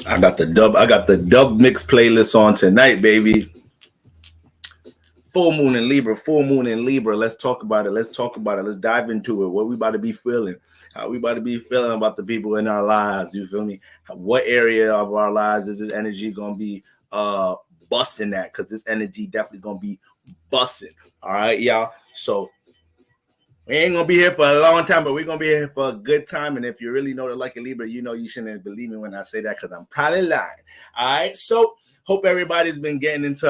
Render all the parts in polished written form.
I got the dub mix playlist on tonight, baby. Full moon in Libra, full moon in Libra. Let's talk about it. Let's dive into it. What we about to be feeling? How we about to be feeling about the people in our lives? You feel me? What area of our lives is this energy gonna be busting at? Because this energy definitely gonna be busting. All right, y'all. So we ain't gonna be here for a long time, but we're gonna be here for a good time. And if you really know the lucky Libra, you know you shouldn't believe me when I say that, because I'm probably lying. All right, so hope everybody's been getting into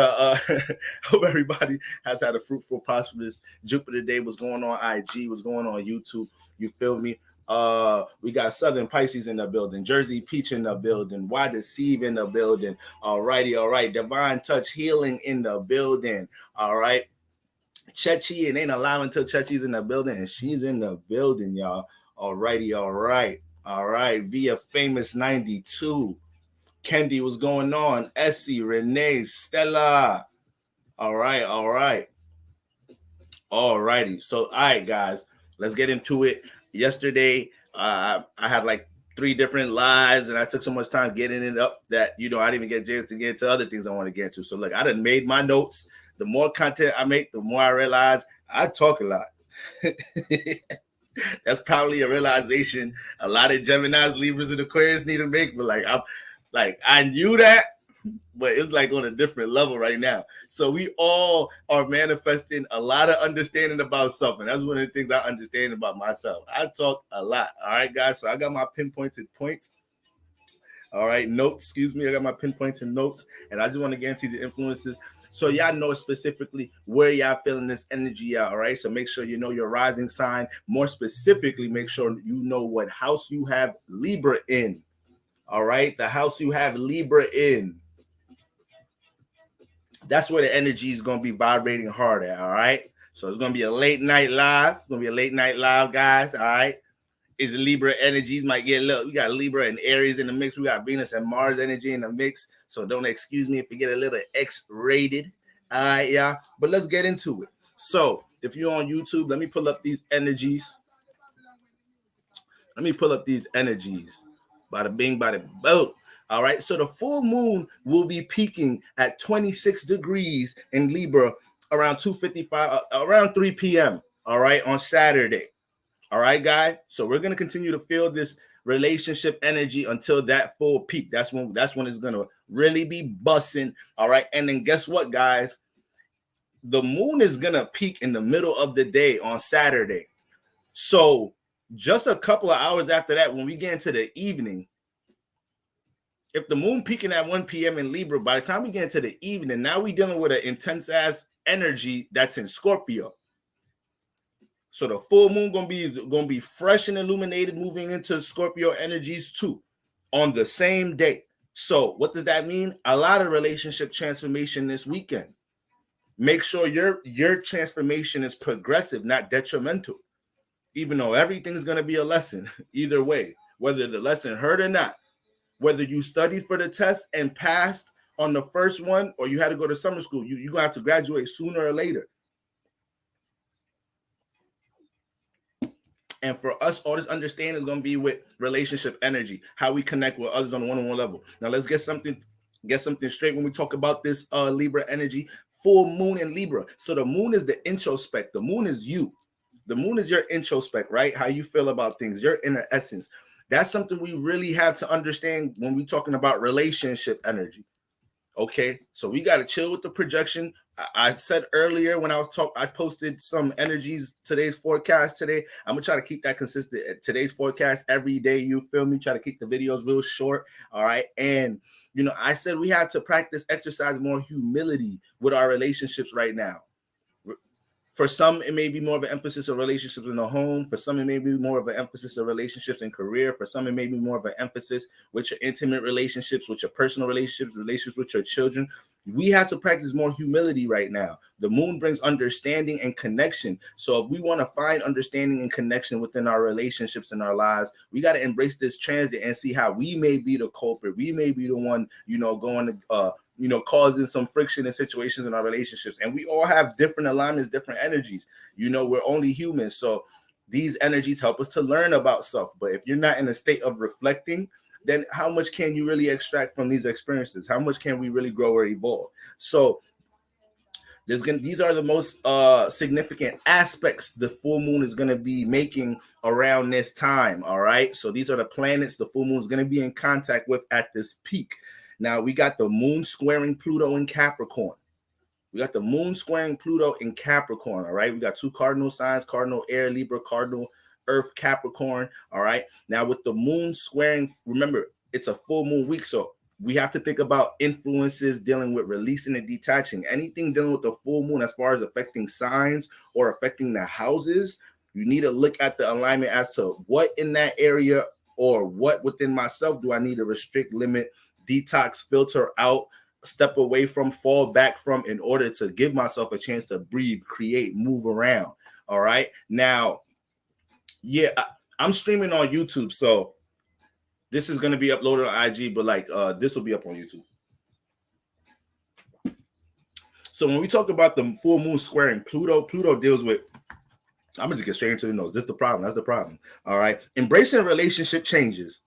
hope everybody has had a fruitful, prosperous Jupiter day. What's going on IG, what's going on YouTube, you feel me? We got Southern Pisces in the building, Jersey Peach in the building, Why Deceive in the building. All right, Divine Touch Healing in the building. All right, Chechi, and ain't alive until Chechi's in the building, and she's in the building, y'all. All right. Via Famous 92. Kendi, what's going on? Essie, Renee, Stella. All right. Alrighty. So, all right, guys, let's get into it. Yesterday, I had like 3 different lives, and I took so much time getting it up that, I didn't even get a chance to get into other things I want to get into. So, look, I done made my notes. The more content I make, the more I realize I talk a lot. That's probably a realization a lot of Geminis, Libras, and Aquarius need to make. But I knew that, but it's like on a different level right now. So we all are manifesting a lot of understanding about something. That's one of the things I understand about myself. I talk a lot. All right, guys. So I got my pinpointed points. All right, notes. Excuse me. I got my pinpointed notes, and I just want to get into the influences. So y'all know specifically where y'all feeling this energy out, all right? So make sure you know your rising sign. More specifically, make sure you know what house you have Libra in, all right? The house you have Libra in. That's where the energy is going to be vibrating hard at, all right? So it's going to be a late night live. It's going to be a late night live, guys, all right? Is the Libra energies might get a little. We got Libra and Aries in the mix. We got Venus and Mars energy in the mix. So don't excuse me if you get a little X-rated. All right, yeah. But let's get into it. So if you're on YouTube, let me pull up these energies. Bada bing, bada boom. All right. So the full moon will be peaking at 26 degrees in Libra around 2:55, around 3 p.m. All right, on Saturday. All right, guys. So we're gonna continue to feel this relationship energy until that full peak. That's when it's gonna really be busting. All right. And then guess what, guys? The moon is gonna peak in the middle of the day on Saturday. So just a couple of hours after that, when we get into the evening, if the moon peaking at 1 p.m. in Libra, by the time we get into the evening, now we're dealing with an intense ass energy that's in Scorpio. So the full moon gonna be fresh and illuminated, moving into Scorpio energies too, on the same day. So what does that mean? A lot of relationship transformation this weekend. Make sure your transformation is progressive, not detrimental. Even though everything's gonna be a lesson, either way, whether the lesson hurt or not, whether you studied for the test and passed on the first one, or you had to go to summer school, you're gonna have to graduate sooner or later. And for us, all this understanding is going to be with relationship energy, how we connect with others on a one-on-one level. Now, let's get something straight when we talk about this Libra energy. Full moon in Libra. So the moon is the introspect. The moon is you. The moon is your introspect, right? How you feel about things, your inner essence. That's something we really have to understand when we're talking about relationship energy. Okay, so we got to chill with the projection. I said earlier when I posted some energies, today's forecast today. I'm going to try to keep that consistent. Today's forecast every day, you feel me? Try to keep the videos real short, all right? And, I said we had to exercise more humility with our relationships right now. For some, it may be more of an emphasis of relationships in the home. For some, it may be more of an emphasis of relationships in career. For some, it may be more of an emphasis with your intimate relationships, with your personal relationships with your children. We have to practice more humility right now. The moon brings understanding and connection. So if we want to find understanding and connection within our relationships and our lives, we got to embrace this transit and see how we may be the culprit. We may be the one, going to, causing some friction in situations in our relationships. And we all have different alignments, different energies. We're only humans. So these energies help us to learn about self. But if you're not in a state of reflecting, then how much can you really extract from these experiences? How much can we really grow or evolve? So these are the most significant aspects the full moon is going to be making around this time. All right, so these are the planets the full moon is going to be in contact with at this peak. Now we got the moon squaring Pluto in Capricorn. We got the moon squaring Pluto in Capricorn. All right, we got two cardinal signs: cardinal air, Libra; cardinal earth, Capricorn. All right, now with the moon squaring, remember it's a full moon week, so we have to think about influences dealing with releasing and detaching. Anything dealing with the full moon as far as affecting signs or affecting the houses, you need to look at the alignment as to what in that area or what within myself do I need to restrict, limit, detox, filter out, step away from, fall back from, in order to give myself a chance to breathe, create, move around. All right. Now, yeah, I'm streaming on YouTube, so this is going to be uploaded on IG, but like this will be up on YouTube. So when we talk about the full moon squaring Pluto, Pluto deals with, I'm going to get straight into the nose. This is the problem. That's the problem. All right. Embracing relationship changes.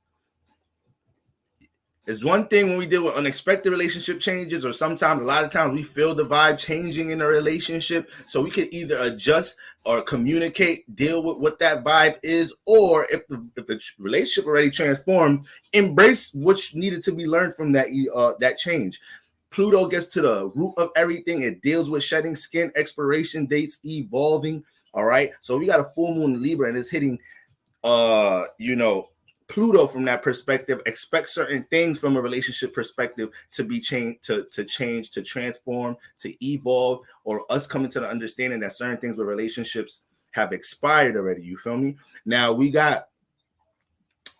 It's one thing when we deal with unexpected relationship changes, or sometimes a lot of times we feel the vibe changing in a relationship. So we can either adjust or communicate, deal with what that vibe is, or if the relationship already transformed, embrace what needed to be learned from that change. Pluto gets to the root of everything. It deals with shedding skin, expiration dates, evolving. All right. So we got a full moon in Libra, and it's hitting Pluto from that perspective. Expect certain things from a relationship perspective to be changed, to change, to transform, to evolve, or us coming to the understanding that certain things with relationships have expired already. You feel me? Now we got,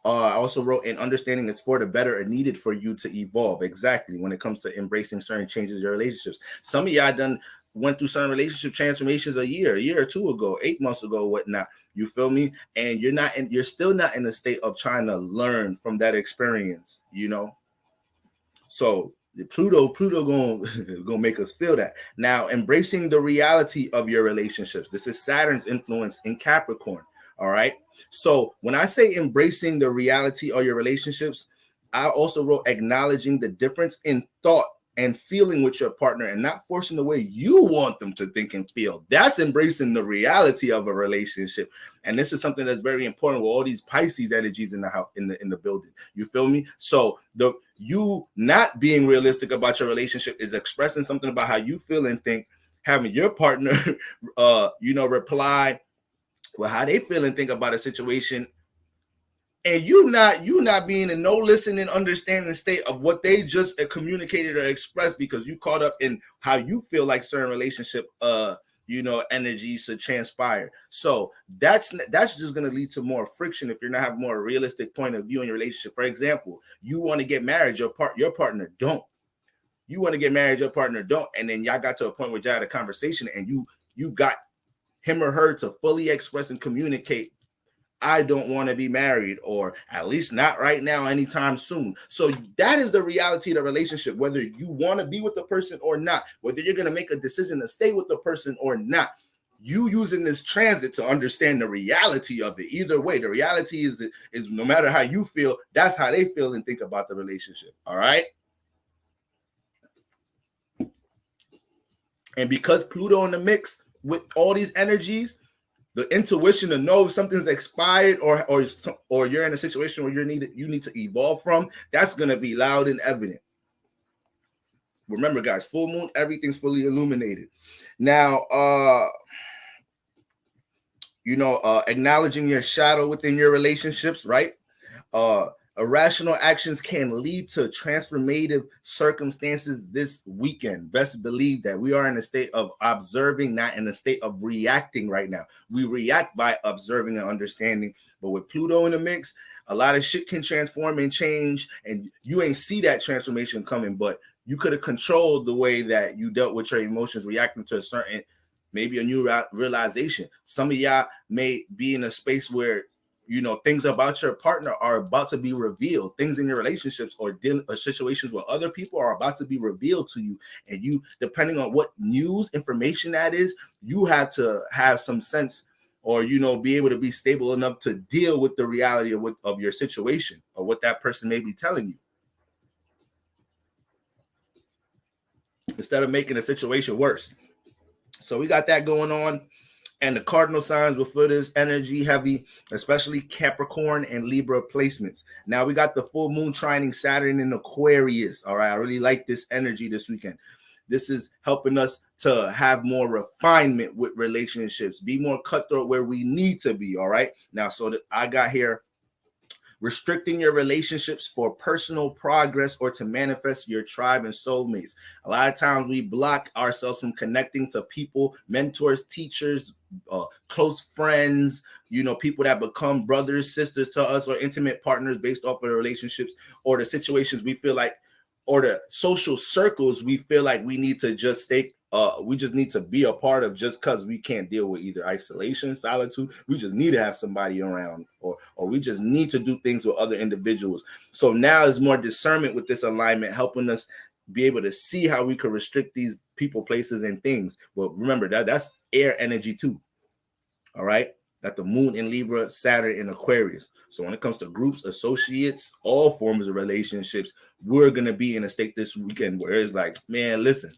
I also wrote, an understanding is for the better and needed for you to evolve. Exactly. When it comes to embracing certain changes in your relationships. Some of y'all went through certain relationship transformations a year or two ago, 8 months ago, whatnot. You feel me? And you're still not in a state of trying to learn from that experience, So the Pluto gonna make us feel that. Now, embracing the reality of your relationships. This is Saturn's influence in Capricorn. All right. So when I say embracing the reality of your relationships, I also wrote acknowledging the difference in thought and feeling with your partner and not forcing the way you want them to think and feel. That's embracing the reality of a relationship. And this is something that's very important with all these Pisces energies in the house, in the building. You feel me? So you not being realistic about your relationship is expressing something about how you feel and think, having your partner reply well how they feel and think about a situation, and you not being in no listening, understanding state of what they just communicated or expressed, because you caught up in how you feel like certain relationship energy should transpire. So that's just going to lead to more friction if you're not having more realistic point of view in your relationship. For example, you want to get married, your partner don't. You want to get married, your partner don't, and then y'all got to a point where y'all had a conversation and you got him or her to fully express and communicate, I don't want to be married, or at least not right now, anytime soon. So that is the reality of the relationship, whether you want to be with the person or not, whether you're going to make a decision to stay with the person or not. You using this transit to understand the reality of it. Either way, the reality is no matter how you feel, that's how they feel and think about the relationship. All right. And because Pluto in the mix with all these energies, the intuition to know if something's expired or you're in a situation where you need to evolve from, that's going to be loud and evident. Remember, guys, full moon, everything's fully illuminated. Now, acknowledging your shadow within your relationships, right? Irrational actions can lead to transformative circumstances this weekend. Best believe that we are in a state of observing, not in a state of reacting right now. We react by observing and understanding. But with Pluto in the mix, a lot of shit can transform and change, and you ain't see that transformation coming, but you could have controlled the way that you dealt with your emotions, reacting to a certain, maybe a new realization. Some of y'all may be in a space where things about your partner are about to be revealed. Things in your relationships or situations with other people are about to be revealed to you. And you, depending on what news information that is, you have to have some sense or be able to be stable enough to deal with the reality of your situation or what that person may be telling you, instead of making the situation worse. So we got that going on. And the cardinal signs will feel this energy heavy, especially Capricorn and Libra placements. Now we got the full moon trining Saturn in Aquarius. All right, I really like this energy this weekend. This is helping us to have more refinement with relationships, be more cutthroat where we need to be. All right, now so that I got here, restricting your relationships for personal progress or to manifest your tribe and soulmates. A lot of times we block ourselves from connecting to people, mentors, teachers, close friends, people that become brothers, sisters to us, or intimate partners based off of the relationships or the situations we feel like, or the social circles we feel like we need to just stay. We just need to be a part of, just because we can't deal with either isolation, solitude. We just need to have somebody around, or we just need to do things with other individuals. So now is more discernment with this alignment, helping us be able to see how we could restrict these people, places, and things. But remember that's air energy too. All right. Got the moon in Libra, Saturn in Aquarius. So when it comes to groups, associates, all forms of relationships, we're going to be in a state this weekend where it's like, man, listen,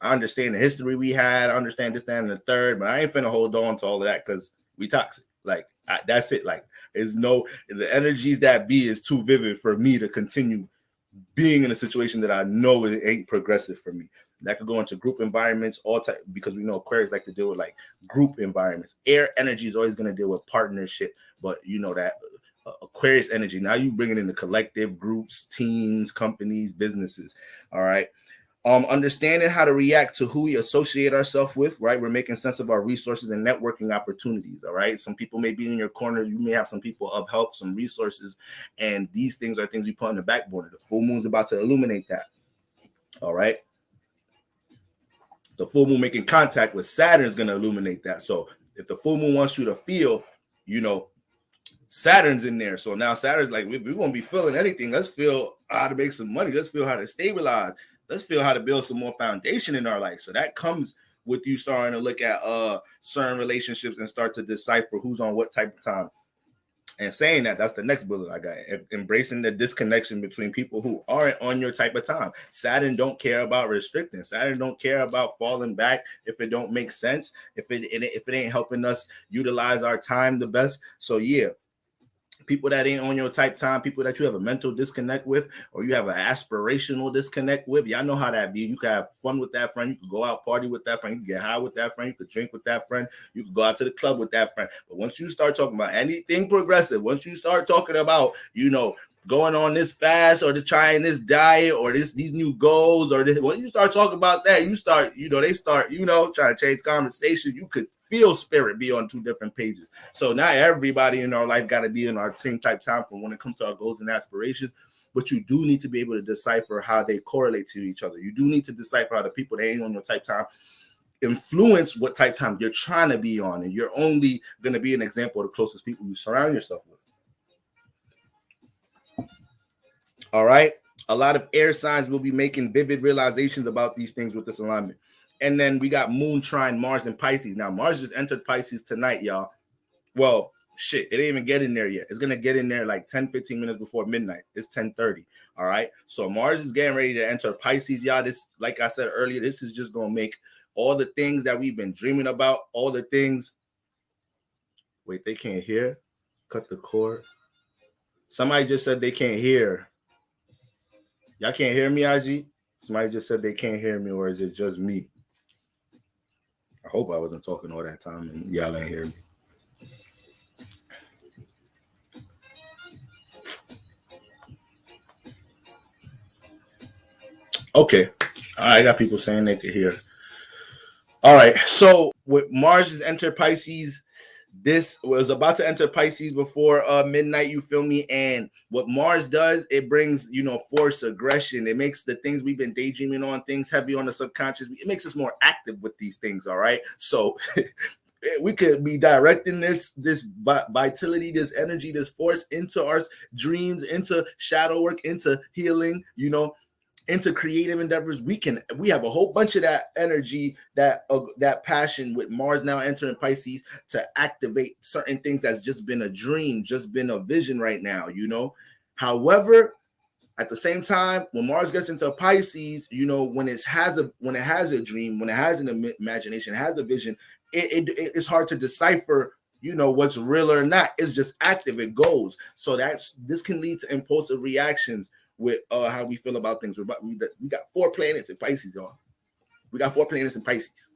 I understand the history we had. I understand this, that, and the third, but I ain't finna hold on to all of that because we toxic. Like, that's it. Like, the energies that be is too vivid for me to continue being in a situation that I know it ain't progressive for me. That could go into group environments, all type, because we know Aquarius like to deal with like group environments. Air energy is always going to deal with partnership, but that Aquarius energy, now you bring it into collective groups, teams, companies, businesses. All right. Understanding how to react to who we associate ourselves with, right? We're making sense of our resources and networking opportunities, all right? Some people may be in your corner. You may have some people of help, some resources, and these things are things we put on the back burner. The full moon's about to illuminate that, all right? The full moon making contact with Saturn is going to illuminate that. So if the full moon wants you to feel, Saturn's in there. So now Saturn's like, if we're going to be feeling anything, let's feel how to make some money. Let's feel how to stabilize. Let's feel how to build some more foundation in our life. So that comes with you starting to look at certain relationships and start to decipher who's on what type of time. And saying that's the next bullet I got. Embracing the disconnection between people who aren't on your type of time. Saturn don't care about restricting. Saturn don't care about falling back if it don't make sense, if it ain't helping us utilize our time the best. So yeah, people that ain't on your type time, people that you have a mental disconnect with, or you have an aspirational disconnect with, y'all know how that be. You can have fun with that friend. You can go out party with that friend. You can get high with that friend. You could drink with that friend. You can go out to the club with that friend. But once you start talking about anything progressive, once you start talking about, going on this fast or trying this diet or these new goals or this, when you start talking about that, you start, they start, trying to change conversation. You could feel spirit be on two different pages. So now everybody in our life got to be in our same type time for when it comes to our goals and aspirations. But you do need to be able to decipher how they correlate to each other. You do need to decipher how the people that ain't on your type time influence what type time you're trying to be on. And you're only going to be an example of the closest people you surround yourself with. All right. A lot of air signs will be making vivid realizations about these things with this alignment. And then we got moon trine Mars and Pisces. Now, Mars just entered Pisces tonight, y'all. Well, shit, it didn't even get in there yet. It's going to get in there like 10, 15 minutes before midnight. It's 10:30. All right. So Mars is getting ready to enter Pisces, y'all. This, like I said earlier, this is just going to make all the things that we've been dreaming about, all the things. Wait, they can't hear? Cut the cord. Somebody just said they can't hear. Y'all can't hear me, IG? Somebody just said they can't hear me, or is it just me? I hope I wasn't talking all that time and y'all ain't hear me. Okay. All right, I got people saying they could hear. All right. So with Mars has entered Pisces, this was about to enter Pisces before midnight, you feel me? And what Mars does, it brings, force, aggression. It makes the things we've been daydreaming on, things heavy on the subconscious. It makes us more active with these things, all right? So we could be directing this vitality, this energy, this force into our dreams, into shadow work, into healing, into creative endeavors. We have a whole bunch of that energy, that passion with Mars now entering Pisces to activate certain things that's just been a dream, just been a vision right now, you know. However, at the same time, when Mars gets into Pisces, you know, when it has a dream, when it has an imagination, has a vision, it's hard to decipher, you know, what's real or not. It's just active, it goes. So this can lead to impulsive reactions with how we feel about things. We got 4 planets in Pisces, y'all. We got 4 planets in Pisces.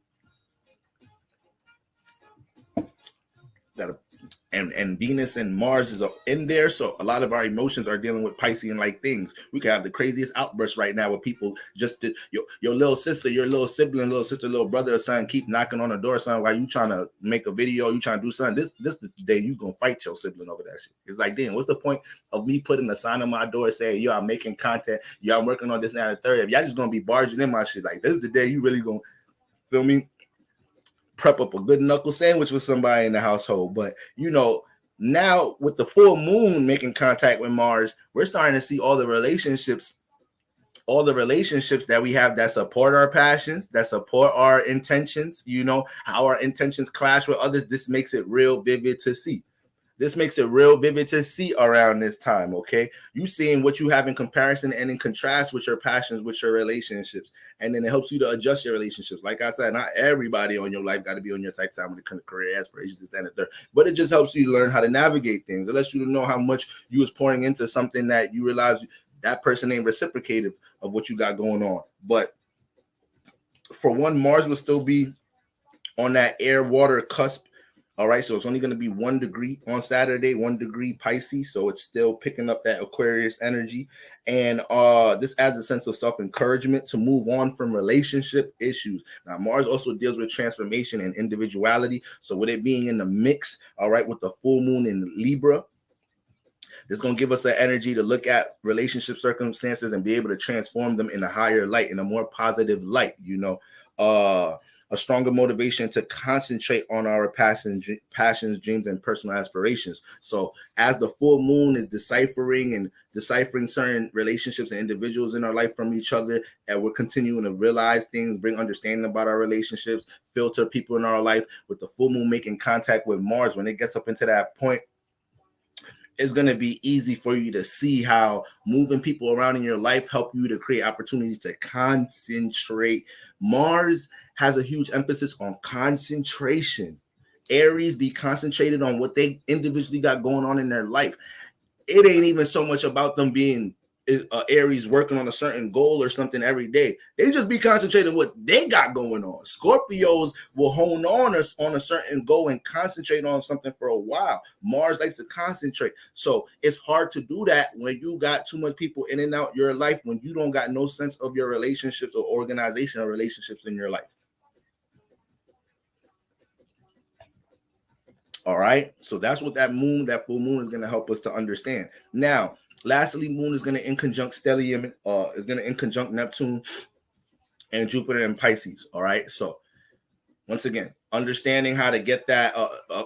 And Venus and Mars is in there, so a lot of our emotions are dealing with Piscean like things. We could have the craziest outbursts right now with people just your little sister, your little sibling, little sister, little brother or son keep knocking on the door, son, while you trying to make a video, you trying to do something. This the day you gonna fight your sibling over that shit. It's like, damn, what's the point of me putting a sign on my door saying, yo, I'm making content, yo, I'm working on this and that and the third? If y'all just gonna be barging in my shit, like, this is the day you really gonna, feel me, prep up a good knuckle sandwich with somebody in the household. But you know, now with the full moon making contact with Mars, we're starting to see all the relationships that we have that support our passions, that support our intentions, you know, how our intentions clash with others. This makes it real vivid to see. Around this time, okay? You seeing what you have in comparison and in contrast with your passions, with your relationships. And then it helps you to adjust your relationships. Like I said, not everybody on your life got to be on your type time when it comes to career aspirations, this, that, and the third. But it just helps you learn how to navigate things. It lets you know how much you was pouring into something that you realize that person ain't reciprocative of what you got going on. But for one, Mars will still be on that air-water cusp. All right, so it's only going to be 1 degree on Saturday, 1 degree Pisces. So it's still picking up that Aquarius energy. And this adds a sense of self-encouragement to move on from relationship issues. Now, Mars also deals with transformation and individuality. So with it being in the mix, all right, with the full moon in Libra, this is going to give us an energy to look at relationship circumstances and be able to transform them in a higher light, in a more positive light, you know. A stronger motivation to concentrate on our passions, dreams, and personal aspirations. So as the full moon is deciphering certain relationships and individuals in our life from each other, and we're continuing to realize things, bring understanding about our relationships, filter people in our life, with the full moon making contact with Mars, when it gets up into that point, it's going to be easy for you to see how moving people around in your life help you to create opportunities to concentrate. Mars has a huge emphasis on concentration. Aries be concentrated on what they individually got going on in their life. It ain't even so much about them being Aries working on a certain goal or something every day. They just be concentrating what they got going on. Scorpios will hone on us on a certain goal and concentrate on something for a while. Mars likes to concentrate. So it's hard to do that when you got too much people in and out your life, when you don't got no sense of your relationships or organization of relationships in your life. All right. So that's what that full moon is going to help us to understand. Now, lastly, moon is going to in conjunct stellium, is going to in conjunct Neptune and Jupiter and Pisces. All right. So once again, understanding how to get that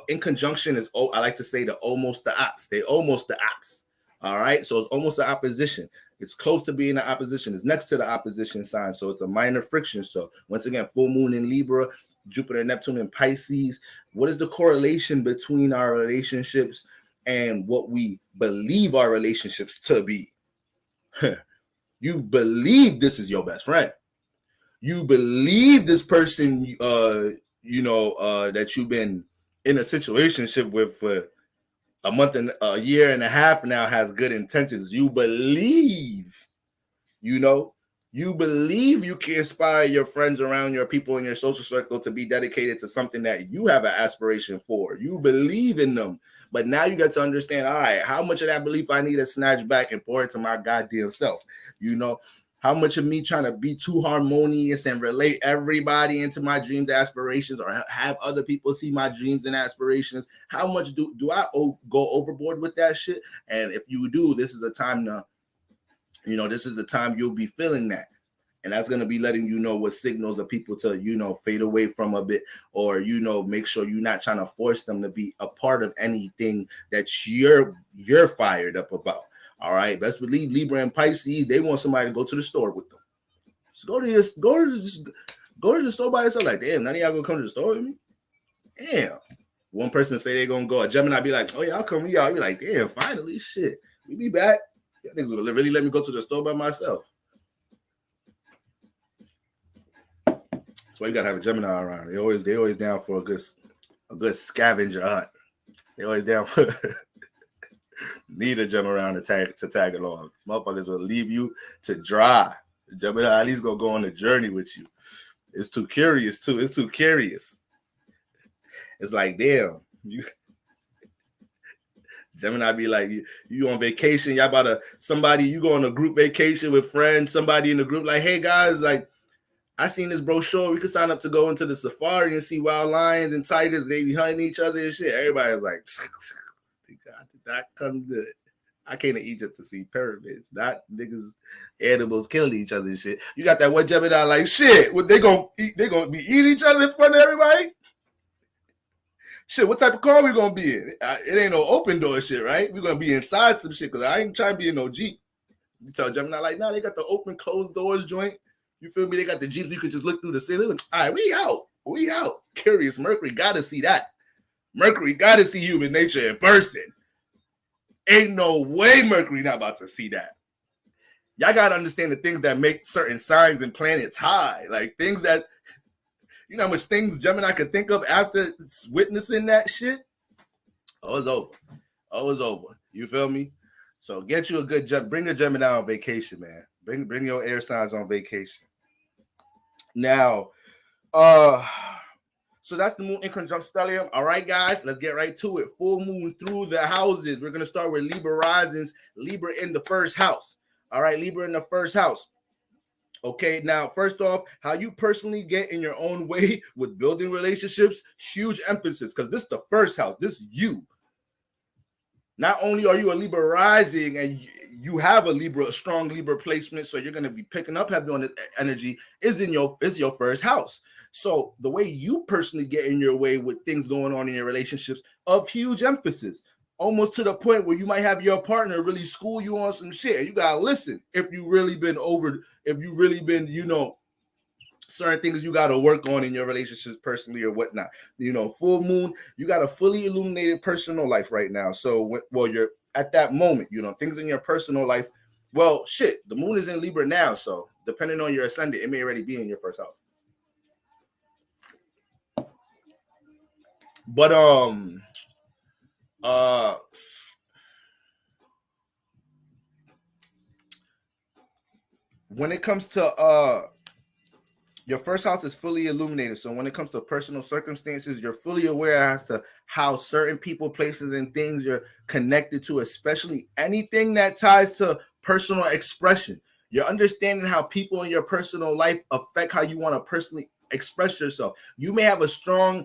in conjunction is, I like to say, the almost the ops. They almost the ops. All right. So it's almost the opposition. It's close to being the opposition. It's next to the opposition sign. So it's a minor friction. So once again, full moon in Libra, Jupiter, Neptune, and Pisces. What is the correlation between our relationships and what we believe our relationships to be? You believe this is your best friend. You believe this person, that you've been in a situationship with for a month and a year and a half now has good intentions. You believe, you believe you can inspire your friends around, your people in your social circle to be dedicated to something that you have an aspiration for. You believe in them. But now you got to understand, all right, how much of that belief I need to snatch back and pour into my goddamn self? How much of me trying to be too harmonious and relate everybody into my dreams, aspirations, or have other people see my dreams and aspirations? How much do I go overboard with that shit? And if you do, this is a time to, this is the time you'll be feeling that. And that's going to be letting you know what signals of people to, fade away from a bit, or, make sure you're not trying to force them to be a part of anything that you're fired up about. All right. Best believe Libra and Pisces, they want somebody to go to the store with them. Just go to the store by yourself. Like, damn, none of y'all gonna come to the store with me? Damn. One person say they're gonna go. A Gemini be like, oh yeah, I'll come with y'all. Be like, damn, finally, shit. We be back. Y'all niggas will really let me go to the store by myself. That's why you gotta have a Gemini around. They always down for a good scavenger hunt. They always down for need a Gemini around to tag along. Motherfuckers will leave you to dry. The Gemini at least gonna go on a journey with you. It's too curious too. It's too curious. It's like, damn, Gemini be like, you on vacation, y'all about to you go on a group vacation with friends, somebody in the group like, hey guys, like, I seen this brochure, we could sign up to go into the safari and see wild lions and tigers, they be hunting each other and shit. Everybody's like, that come good. I came to Egypt to see pyramids, not niggas, animals killing each other and shit. You got that one Gemini like, shit, what they gonna eat? They gonna be eating each other in front of everybody? Shit, what type of car we gonna be in? It ain't no open door shit, right? We gonna be inside some shit, because I ain't trying to be in no Jeep. You tell Gemini like, nah, they got the open closed doors joint. You feel me? They got the Jeeps, you could just look through the ceiling. All right, we out. Curious Mercury gotta see that. Mercury gotta see human nature in person. Ain't no way Mercury not about to see that. Y'all gotta understand the things that make certain signs and planets high. Like things that, you know how much things Gemini could think of after witnessing that shit? Oh, it's over. Oh, it's over. You feel me? So get you a good bring a Gemini on vacation, man. Bring your air signs on vacation. Now, so that's the moon in conjunct stellium. All right, guys, let's get right to it. Full moon through the houses. We're gonna start with Libra risings. Libra in the first house. All right, Libra in the first house. Okay, now, first off, how you personally get in your own way with building relationships, huge emphasis, because this is the first house. This is you. Not only are you a Libra rising and you have a strong Libra placement, so you're going to be picking up heavy on this energy, is your first house. So the way you personally get in your way with things going on in your relationships, of huge emphasis. Almost to the point where you might have your partner really school you on some shit. And you gotta listen if you really been, certain things you gotta work on in your relationships personally or whatnot. Full moon, you got a fully illuminated personal life right now. So you're at that moment, things in your personal life. Well, shit, the moon is in Libra now. So depending on your ascendant, it may already be in your first house. But when it comes to your first house is fully illuminated. So when it comes to personal circumstances, you're fully aware as to how certain people, places, and things you're connected to, especially anything that ties to personal expression. You're understanding how people in your personal life affect how you want to personally express yourself. You may have a strong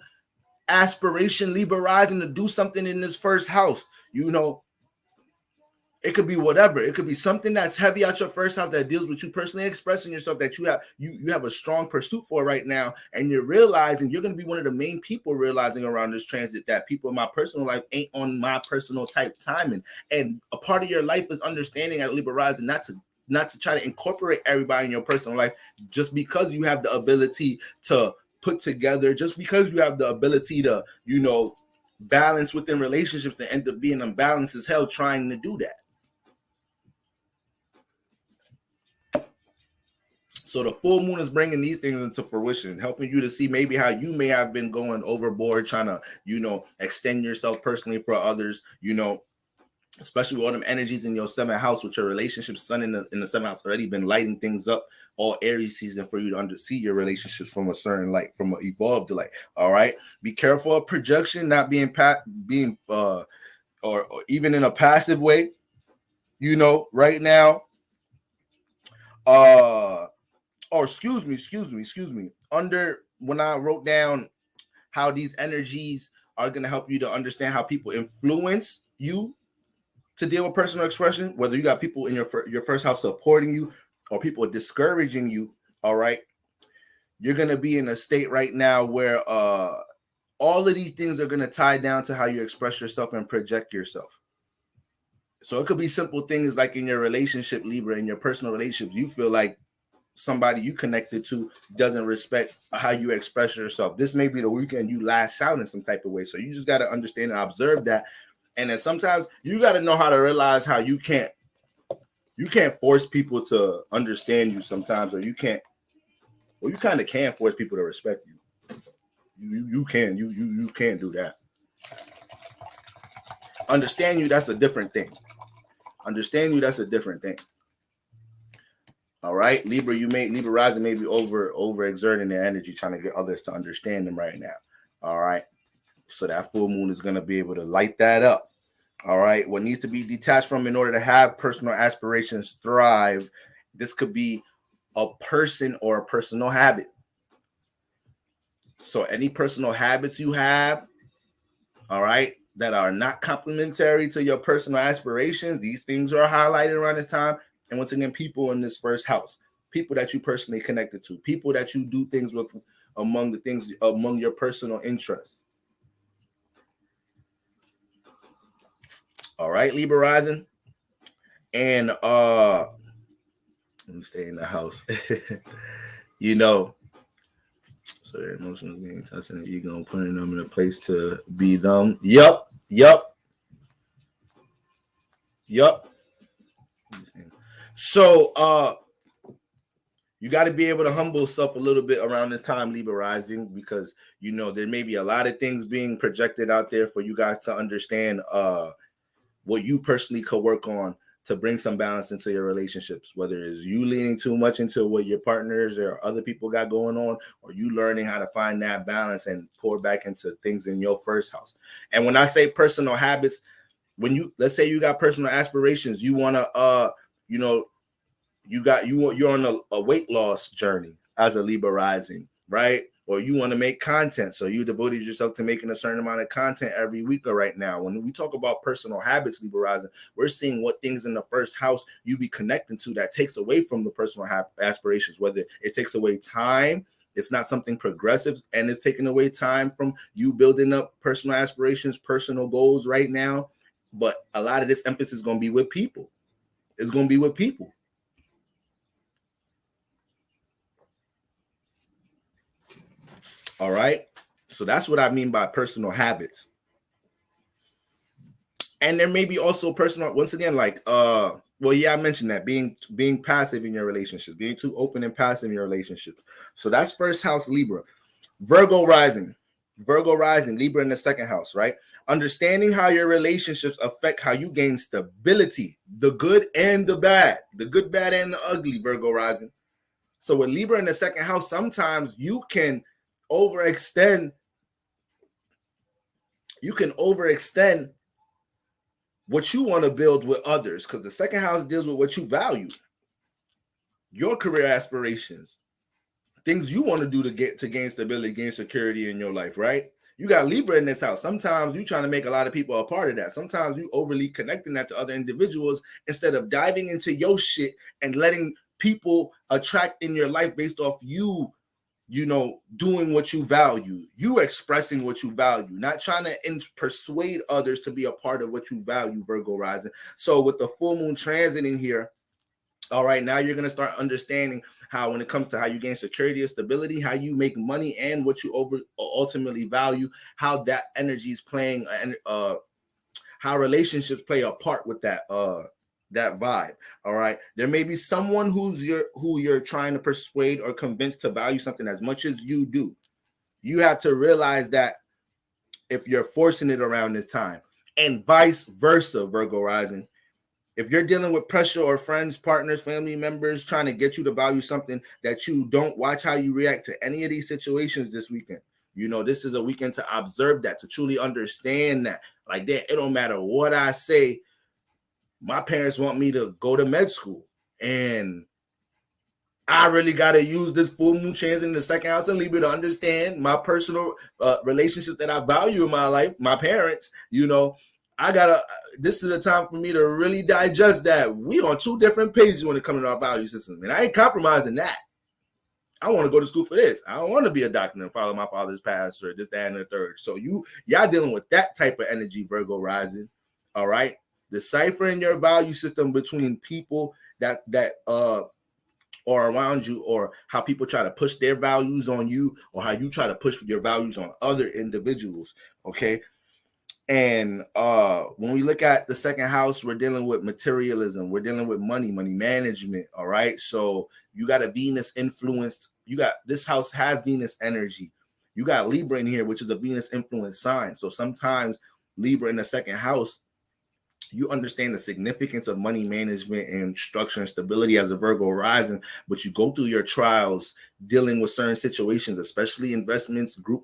aspiration, Libra rising, to do something in this first house. It could be whatever. It could be something that's heavy out your first house that deals with you personally expressing yourself, that you have a strong pursuit for right now, and you're realizing you're going to be one of the main people realizing around this transit that people in my personal life ain't on my personal type timing. And a part of your life is understanding at Libra rising not to try to incorporate everybody in your personal life just because you have the ability to put together, just because you have the ability to balance within relationships and end up being unbalanced as hell trying to do that. So the full moon is bringing these things into fruition, helping you to see maybe how you may have been going overboard, trying to, extend yourself personally for others, especially with all them energies in your seventh house with your relationship. Sun in the seventh house already been lighting things up all Aries season for you to see your relationships from a certain light, from an evolved light. All right. Be careful of projection, not being or even in a passive way, right now. Excuse me. When I wrote down how these energies are going to help you to understand how people influence you to deal with personal expression, whether you got people in your first house supporting you or people discouraging you, all right, you're going to be in a state right now where all of these things are going to tie down to how you express yourself and project yourself. So it could be simple things like in your relationship, Libra, in your personal relationships, you feel like somebody you connected to doesn't respect how you express yourself. This may be the weekend you lash out in some type of way. So you just got to understand and observe that. And then sometimes you got to know how to realize how you can't force people to understand you sometimes, or you kind of can force people to respect you. You can do that. Understand you, that's a different thing. All right, Libra, Libra rising may be overexerting their energy, trying to get others to understand them right now. All right, so that full moon is going to be able to light that up. All right, what needs to be detached from in order to have personal aspirations thrive? This could be a person or a personal habit. So any personal habits you have, all right, that are not complementary to your personal aspirations, these things are highlighted around this time. And once again, people in this first house, people that you personally connected to, people that you do things with among your personal interests. All right, Libra rising. And let me stay in the house. So their emotions being tested and ego and putting them in a place to be them. Yup. So you got to be able to humble yourself a little bit around this time, Libra rising, because there may be a lot of things being projected out there for you guys to understand what you personally could work on to bring some balance into your relationships, whether it's you leaning too much into what your partners or other people got going on, or you learning how to find that balance and pour back into things in your first house. And when I say personal habits, let's say you got personal aspirations, you want to, you're on a weight loss journey as a Libra rising, right? Or you want to make content, so you devoted yourself to making a certain amount of content every week. Or right now, when we talk about personal habits, Libra rising, we're seeing what things in the first house you be connecting to that takes away from the personal aspirations. Whether it takes away time, it's not something progressive, and it's taking away time from you building up personal aspirations, personal goals right now. But a lot of this emphasis is going to be with people. It's going to be with people. All right. So that's what I mean by personal habits. And there may be also personal, once again, like, I mentioned that being passive in your relationship, being too open and passive in your relationship. So that's first house Libra. Virgo rising, Libra in the second house, right? Understanding how your relationships affect how you gain stability, the good and the bad, the good, bad, and the ugly, Virgo rising. So with Libra in the second house, sometimes you can overextend what you want to build with others, because the second house deals with what you value, your career aspirations, things you want to do to gain stability, gain security in your life, right? You got Libra in this house. Sometimes you trying to make a lot of people a part of that. Sometimes you overly connecting that to other individuals instead of diving into your shit and letting people attract in your life based off you doing what you value, you expressing what you value, not trying to persuade others to be a part of what you value, Virgo rising. So with the full moon transiting here, all right, now you're going to start understanding how, when it comes to how you gain security and stability, how you make money, and what you ultimately value, how that energy is playing, and how relationships play a part with that vibe. All right, there may be someone who you're trying to persuade or convince to value something as much as you do. You have to realize that if you're forcing it around this time, and vice versa, Virgo rising. If you're dealing with pressure or friends, partners, family members trying to get you to value something that you don't, watch how you react to any of these situations this weekend. This is a weekend to observe that, to truly understand that. Like that, it don't matter what I say. My parents want me to go to med school, and I really got to use this full moon chance in the second house of Libra to understand my personal relationships that I value in my life, my parents. This is a time for me to really digest that. We on two different pages when it comes to our value system, and I ain't compromising that. I want to go to school for this. I don't want to be a doctor and follow my father's path or this, that, and the third. So y'all dealing with that type of energy, Virgo rising. All right. Deciphering your value system between people that or around you, or how people try to push their values on you, or how you try to push your values on other individuals. Okay. And when we look at the second house, we're dealing with materialism, we're dealing with money management. All right. So you got a Venus influenced, you got, this house has Venus energy. You got Libra in here, which is a Venus influenced sign. So sometimes Libra in the second house, you understand the significance of money management and structure and stability as a Virgo rising, but you go through your trials dealing with certain situations, especially investments, group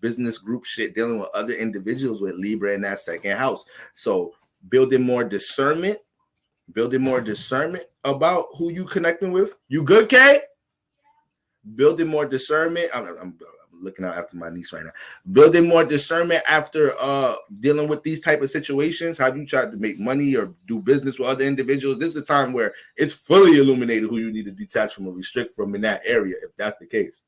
business, group shit, dealing with other individuals with Libra in that second house. So building more discernment about who you connecting with. You good, Kay? Building more discernment. I'm looking out after my niece right now. Building more discernment after dealing with these type of situations. Have you tried to make money or do business with other individuals? This is a time where it's fully illuminated who you need to detach from or restrict from in that area, if that's the case.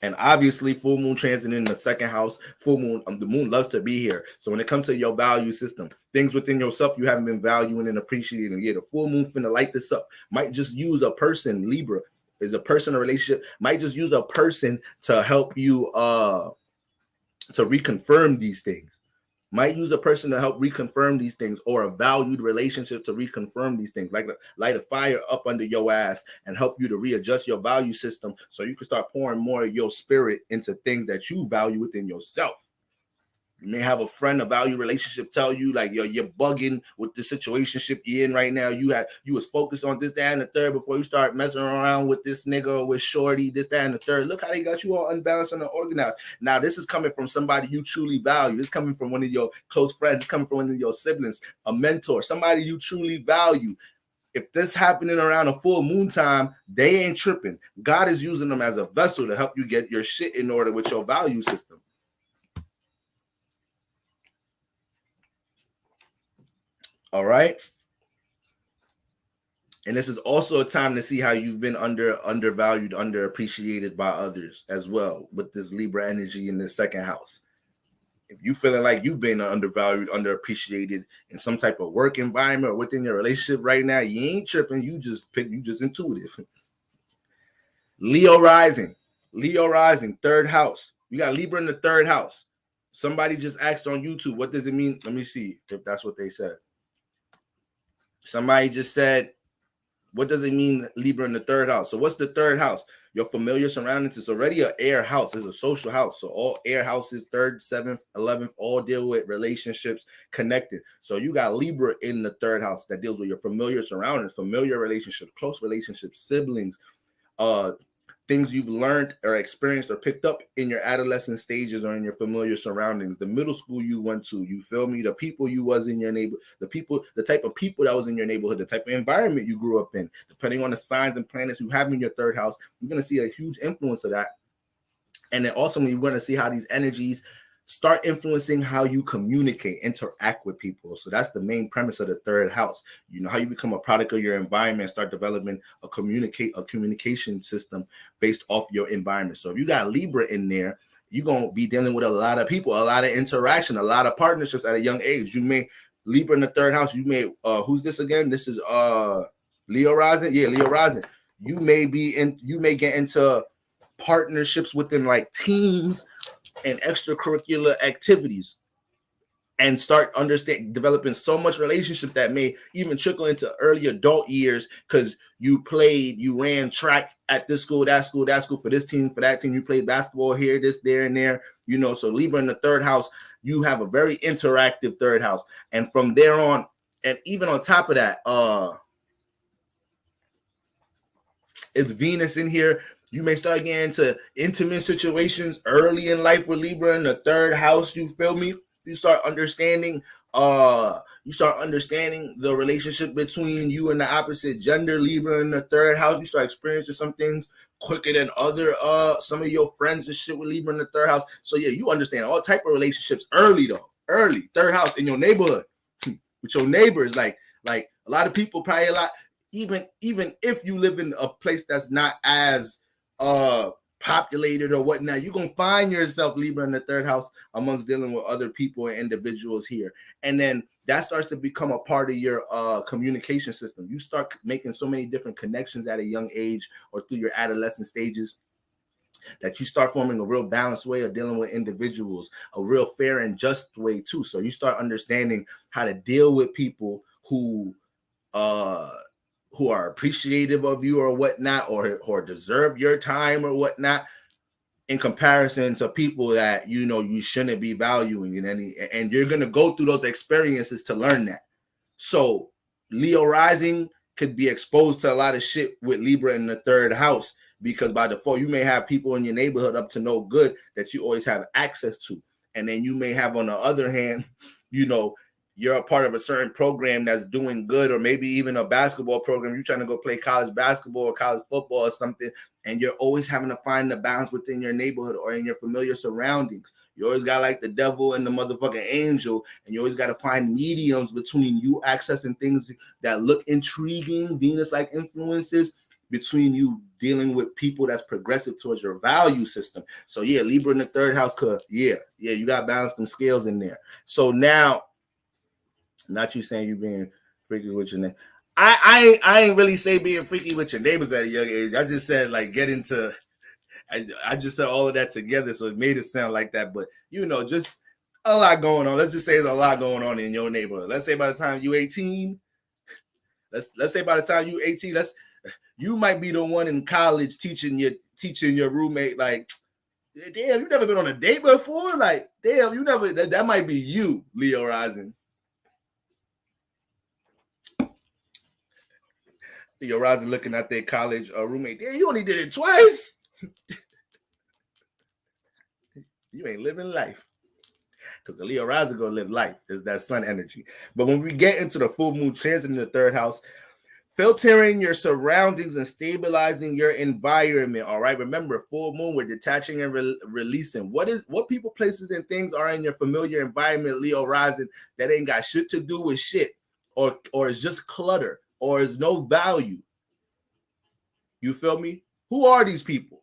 And obviously, full moon transit in the second house, full moon, the moon loves to be here. So when it comes to your value system, things within yourself you haven't been valuing and appreciating. Yeah, the full moon finna light this up. Might just use a person, Libra, is a person, a relationship, might just use a person to help you to reconfirm these things. Might use a person to help reconfirm these things, or a valued relationship to reconfirm these things, like light a fire up under your ass and help you to readjust your value system so you can start pouring more of your spirit into things that you value within yourself. You may have a friend, a value relationship, tell you like, yo, you're bugging with the situationship you're in right now. You was focused on this, that, and the third before you start messing around with this nigga or with shorty, this, that, and the third. Look how they got you all unbalanced and unorganized. Now, this is coming from somebody you truly value. It's coming from one of your close friends. It's coming from one of your siblings, a mentor, somebody you truly value. If this happening around a full moon time, they ain't tripping. God is using them as a vessel to help you get your shit in order with your value system. All right. And this is also a time to see how you've been undervalued, underappreciated by others as well, with this Libra energy in the second house. If you feeling like you've been undervalued, underappreciated in some type of work environment or within your relationship right now, you ain't tripping. You just intuitive. Leo rising, third house. You got Libra in the third house. Somebody just asked on YouTube, what does it mean? Let me see if that's what they said. Somebody just said, what does it mean, Libra in the third house? So what's the third house? Your familiar surroundings. It's already an air house. It's a social house. So all air houses, 3rd, 7th, 11th, all deal with relationships connected. So you got Libra in the third house that deals with your familiar surroundings, familiar relationships, close relationships, siblings, things you've learned or experienced or picked up in your adolescent stages or in your familiar surroundings, the middle school you went to, you feel me, the people you was in your neighborhood, the type of people that was in your neighborhood, the type of environment you grew up in, depending on the signs and planets you have in your third house, you're going to see a huge influence of that. And then also you're going to see how these energies start influencing how you communicate, interact with people. So that's the main premise of the third house. You know, how you become a product of your environment, start developing a communication system based off your environment. So if you got Libra in there, you're going to be dealing with a lot of people, a lot of interaction, a lot of partnerships at a young age. You may, Libra in the third house, you may, who's this again? This is Leo rising. Yeah, Leo rising. You may get into partnerships within like teams and extracurricular activities, and start developing so much relationship that may even trickle into early adult years, because you ran track at this school, that school for this team, for that team, you played basketball here, this, there, and there, you know. So Libra in the third house, you have a very interactive third house. And from there on, and even on top of that, it's Venus in here. You may start getting into intimate situations early in life with Libra in the third house. You feel me? You start understanding the relationship between you and the opposite gender, Libra in the third house. You start experiencing some things quicker than other some of your friends and shit with Libra in the third house. So yeah, you understand all type of relationships early, third house in your neighborhood with your neighbors. Like a lot of people probably even if you live in a place that's not as populated or whatnot, you're gonna find yourself Libra in the third house amongst dealing with other people and individuals here. And then that starts to become a part of your communication system. You start making so many different connections at a young age or through your adolescent stages that you start forming a real balanced way of dealing with individuals, a real fair and just way too. So you start understanding how to deal with people who are appreciative of you or whatnot, or deserve your time or whatnot, in comparison to people that you shouldn't be valuing in any. And you're gonna go through those experiences to learn that. So Leo rising could be exposed to a lot of shit with Libra in the third house, because by default you may have people in your neighborhood up to no good that you always have access to. And then you may have, on the other hand, you're a part of a certain program that's doing good, or maybe even a basketball program. You're trying to go play college basketball or college football or something, and you're always having to find the balance within your neighborhood or in your familiar surroundings. You always got like the devil and the motherfucking angel, and you always got to find mediums between you accessing things that look intriguing, Venus-like influences, between you dealing with people that's progressive towards your value system. So yeah, Libra in the third house could, yeah, you got to balance them scales in there. So now, not you saying you being freaky with your neighbor. I ain't really say being freaky with your neighbors at a young age. I just said like get into. I just said all of that together, so it made it sound like that. But just a lot going on. Let's just say there's a lot going on in your neighborhood. Let's say by the time you 18, let's say by the time you 18, you might be the one in college teaching your roommate like, damn, you never been on a date before. Like, damn, you never. That might be you, Leo rising. Leo rising looking at their college roommate. Damn, you only did it twice. You ain't living life. Because the Leo rising gonna live life. Is that sun energy. But when we get into the full moon transit in the third house, filtering your surroundings and stabilizing your environment. All right. Remember, full moon, we're detaching and releasing. What people, places, and things are in your familiar environment, Leo rising, that ain't got shit to do with shit, or it's just clutter, or is no value. You feel me? Who are these people?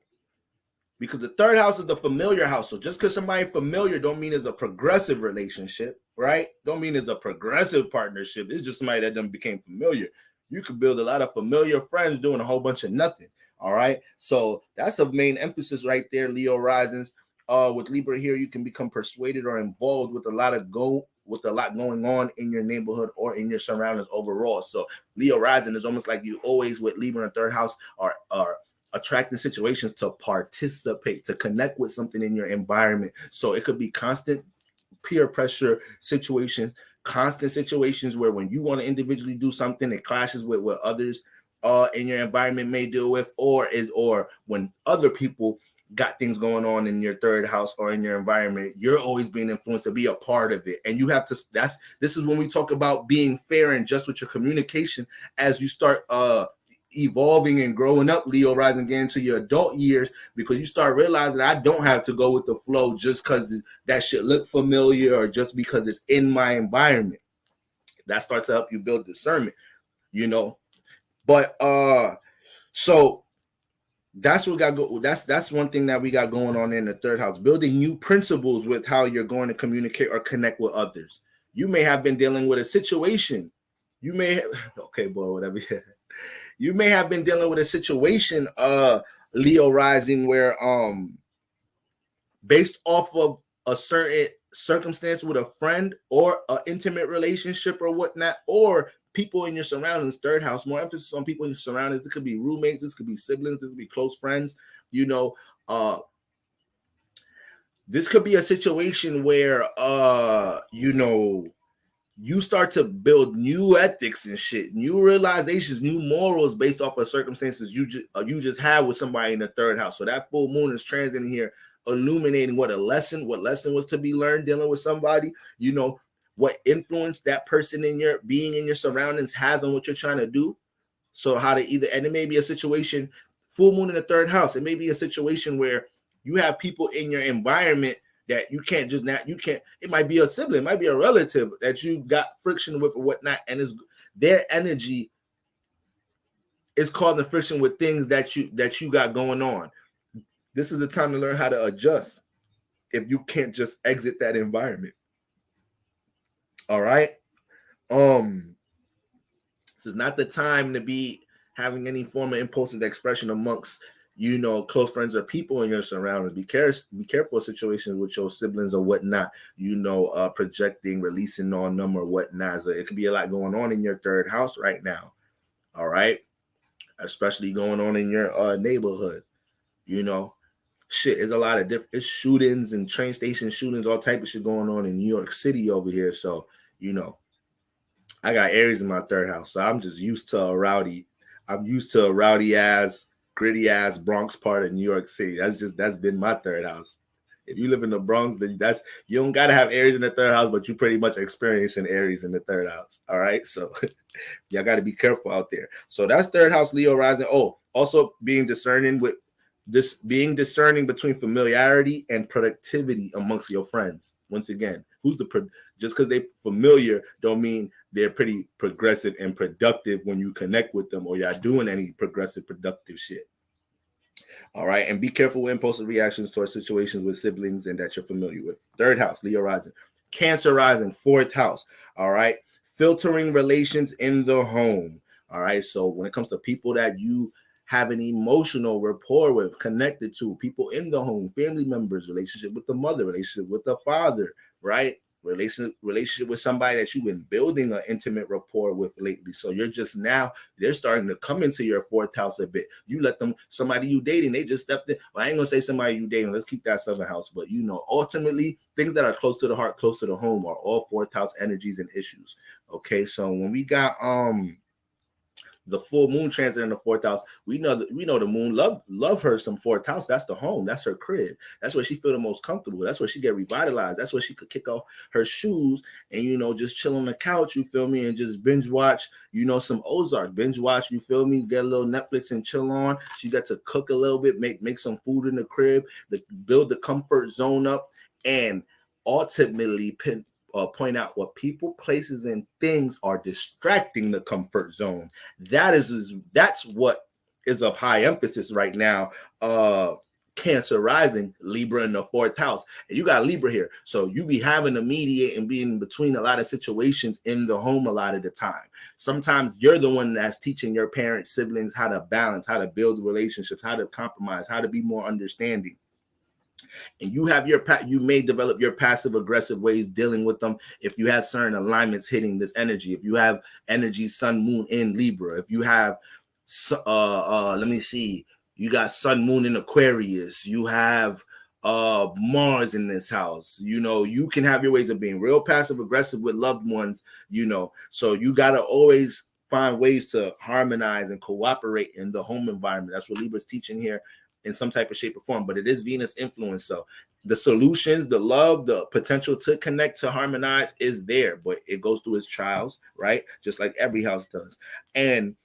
Because the third house is the familiar house. So just because somebody familiar don't mean it's a progressive relationship, right? Don't mean it's a progressive partnership. It's just somebody that done became familiar. You could build a lot of familiar friends doing a whole bunch of nothing. All right. So that's a main emphasis right there, Leo risings. With Libra here, you can become persuaded or involved with a lot going on in your neighborhood or in your surroundings overall. So Leo rising is almost like you always with Libra in the third house are attracting situations to participate, to connect with something in your environment. So it could be constant peer pressure situation, constant situations where when you want to individually do something, it clashes with what others in your environment may deal with, or when other people got things going on in your third house or in your environment, you're always being influenced to be a part of it. And you have to, this is when we talk about being fair and just with your communication as you start evolving and growing up, Leo rising, again into your adult years, because you start realizing I don't have to go with the flow just because that shit look familiar or just because it's in my environment. That starts to help you build discernment, But so that's what that's one thing that we got going on in the third house, building new principles with how you're going to communicate or connect with others. You may have been dealing with a situation. You may have, okay, boy, whatever. You may have been dealing with a situation, Leo rising, where based off of a certain circumstance with a friend or an intimate relationship or whatnot, or people in your surroundings, third house, more emphasis on people in your surroundings. It could be roommates, this could be siblings, this could be close friends, this could be a situation where, you start to build new ethics and shit, new realizations, new morals based off of circumstances you just had with somebody in the third house. So that full moon is transiting here, illuminating what lesson was to be learned dealing with somebody, what influence that person in your being in your surroundings has on what you're trying to do. So how to and it may be a situation, full moon in the third house, it may be a situation where you have people in your environment that you can't just it might be a sibling, it might be a relative that you got friction with or whatnot, and their energy is causing friction with things that you got going on. This is the time to learn how to adjust if you can't just exit that environment. All right. This is not the time to be having any form of impulsive expression amongst, close friends or people in your surroundings. Be careful of situations with your siblings or whatnot, projecting, releasing on them or whatnot. So it could be a lot going on in your third house right now. All right. Especially going on in your neighborhood. There's a lot of different shootings and train station shootings, all type of shit going on in New York City over here. So, I got Aries in my third house, so I'm just used to a rowdy ass, gritty ass Bronx part of New York City. That's been my third house. If you live in the Bronx, then you don't gotta have Aries in the third house, but you pretty much experiencing Aries in the third house. All right, so y'all got to be careful out there. So that's third house Leo rising. Oh, also being discerning between familiarity and productivity amongst your friends. Once again, just because they familiar don't mean they're pretty progressive and productive when you connect with them or y'all doing any progressive, productive shit. All right, and be careful with impulsive reactions towards situations with siblings and that you're familiar with. Third house, Leo rising. Cancer rising, fourth house. All right, filtering relations in the home. All right, so when it comes to people that you have an emotional rapport with, connected to, people in the home, family members, relationship with the mother, relationship with the father, right? Relationship with somebody that you've been building an intimate rapport with lately. So they're starting to come into your fourth house a bit. You let them, somebody you dating, they just stepped in. Well, I ain't gonna say somebody you dating, let's keep that seventh house. But ultimately, things that are close to the heart, close to the home are all fourth house energies and issues. Okay, so when we got the full moon transit in the fourth house, we know the moon love her some fourth house. That's the home. That's her crib. That's where she feel the most comfortable. That's where she get revitalized. That's where she could kick off her shoes and just chill on the couch, you feel me, and just binge watch, some Ozark, binge watch, you feel me, get a little Netflix and chill on. She got to cook a little bit, make some food in the crib, build the comfort zone up, and ultimately point out what people, places, and things are distracting the comfort zone. That's what is of high emphasis right now. Cancer rising, Libra in the fourth house. And you got Libra here. So you be having to mediate and be in between a lot of situations in the home a lot of the time. Sometimes you're the one that's teaching your parents, siblings how to balance, how to build relationships, how to compromise, how to be more understanding. And you may develop your passive aggressive ways dealing with them if you have certain alignments hitting this energy. If you have energy sun moon in Libra, if you have let me see, you got sun moon in Aquarius, you have Mars in this house, you can have your ways of being real passive aggressive with loved ones, so you got to always find ways to harmonize and cooperate in the home environment. That's what Libra's teaching here in some type of shape or form, but it is Venus influence. So the solutions, the love, the potential to connect, to harmonize is there, but it goes through its trials, right? Just like every house does. And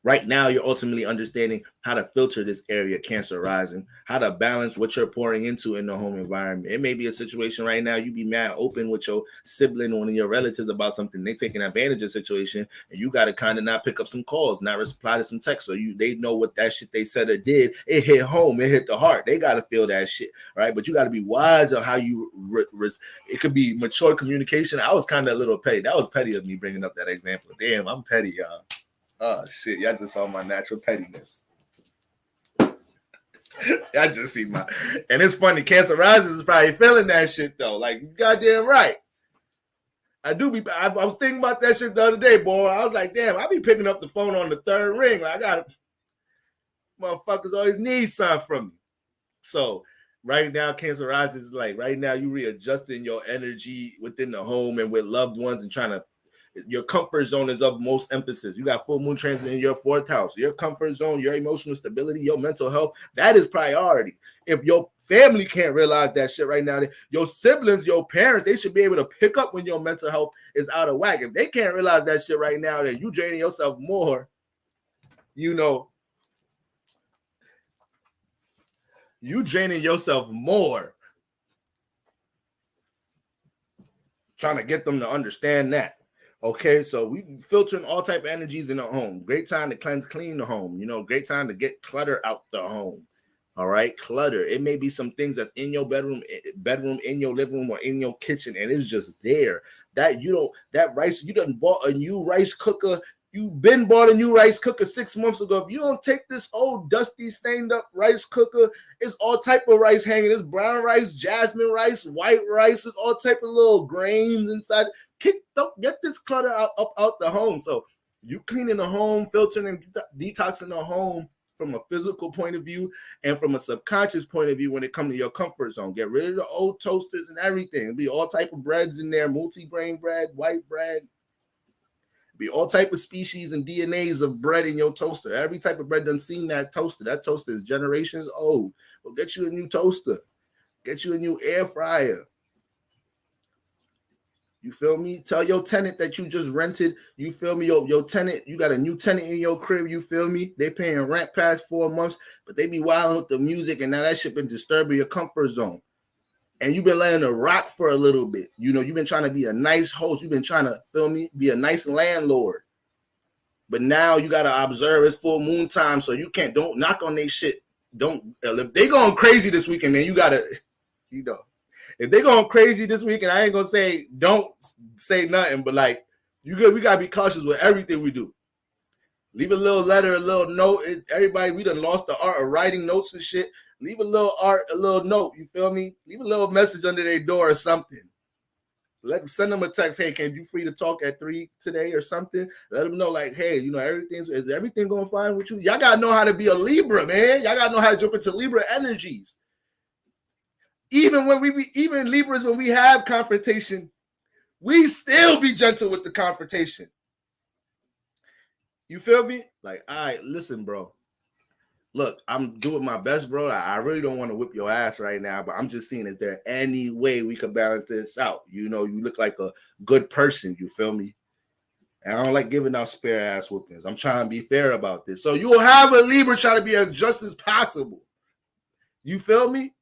right now, you're ultimately understanding how to filter this area, Cancer rising, how to balance what you're pouring into in the home environment. It may be a situation right now, you be mad open with your sibling or one of your relatives about something, they taking advantage of the situation, and you got to kind of not pick up some calls, not reply to some texts, so they know what that shit they said or did, it hit home, it hit the heart. They got to feel that shit, right? But you got to be wise on how you, it could be mature communication. I was kind of a little petty. That was petty of me bringing up that example. Damn, I'm petty, y'all. Oh shit, y'all just saw my natural pettiness. Y'all just see and it's funny, Cancer rising is probably feeling that shit though. Like, goddamn right. I was thinking about that shit the other day, boy. I was like, damn, I be picking up the phone on the third ring. Like, motherfuckers always need something from me. So right now, Cancer rising is like, right now you readjusting your energy within the home and with loved ones and trying to, your comfort zone is of most emphasis. You got full moon transit in your fourth house. Your comfort zone, your emotional stability, your mental health, that is priority. If your family can't realize that shit right now, your siblings, your parents, they should be able to pick up when your mental health is out of whack. If they can't realize that shit right now, then you draining yourself more, you draining yourself more trying to get them to understand that. Okay, so we filtering all type of energies in the home. Great time to clean the home. Great time to get clutter out the home. All right, clutter. It may be some things that's in your bedroom, in your living room, or in your kitchen, and it's just there. That you don't, that rice, you done bought a new rice cooker. You've been bought a new rice cooker 6 months ago. If you don't take this old dusty, stained up rice cooker, it's all type of rice hanging. It's brown rice, jasmine rice, white rice. It's all type of little grains inside. Get this clutter out the home. So you cleaning the home, filtering and detoxing the home from a physical point of view and from a subconscious point of view when it comes to your comfort zone. Get rid of the old toasters and everything. It'll be all type of breads in there, multi-grain bread, white bread. Be all type of species and DNAs of bread in your toaster. Every type of bread done seen that toaster. That toaster is generations old. Well, get you a new toaster. Get you a new air fryer. You feel me? Tell your tenant that you just rented. You feel me? Your tenant, you got a new tenant in your crib. You feel me? They paying rent past 4 months, but they be wilding with the music, and now that shit been disturbing your comfort zone. And you've been letting it rock for a little bit. You know, you've been trying to be a nice host. You've been trying to, feel me, be a nice landlord. But now you got to observe it's full moon time, so you don't knock on their shit. If they going crazy this weekend, man, you got to, you know. If they going crazy this weekend, I ain't going to say don't say nothing, but like, we got to be cautious with everything we do. Leave a little letter, a little note. Everybody, we done lost the art of writing notes and shit. Leave a little note, you feel me? Leave a little message under their door or something. Send them a text, hey, can you free to talk at 3 today or something? Let them know, like, hey, you know, is everything going fine with you? Y'all got to know how to be a Libra, man. Y'all got to know how to jump into Libra energies. Even Libras, when we have confrontation, we still be gentle with the confrontation. You feel me? Like, all right, listen, bro. Look, I'm doing my best, bro. I really don't want to whip your ass right now, but I'm just seeing, is there any way we can balance this out? You know, you look like a good person. You feel me? And I don't like giving out spare ass whoopings. I'm trying to be fair about this. So you'll have a Libra try to be as just as possible. You feel me?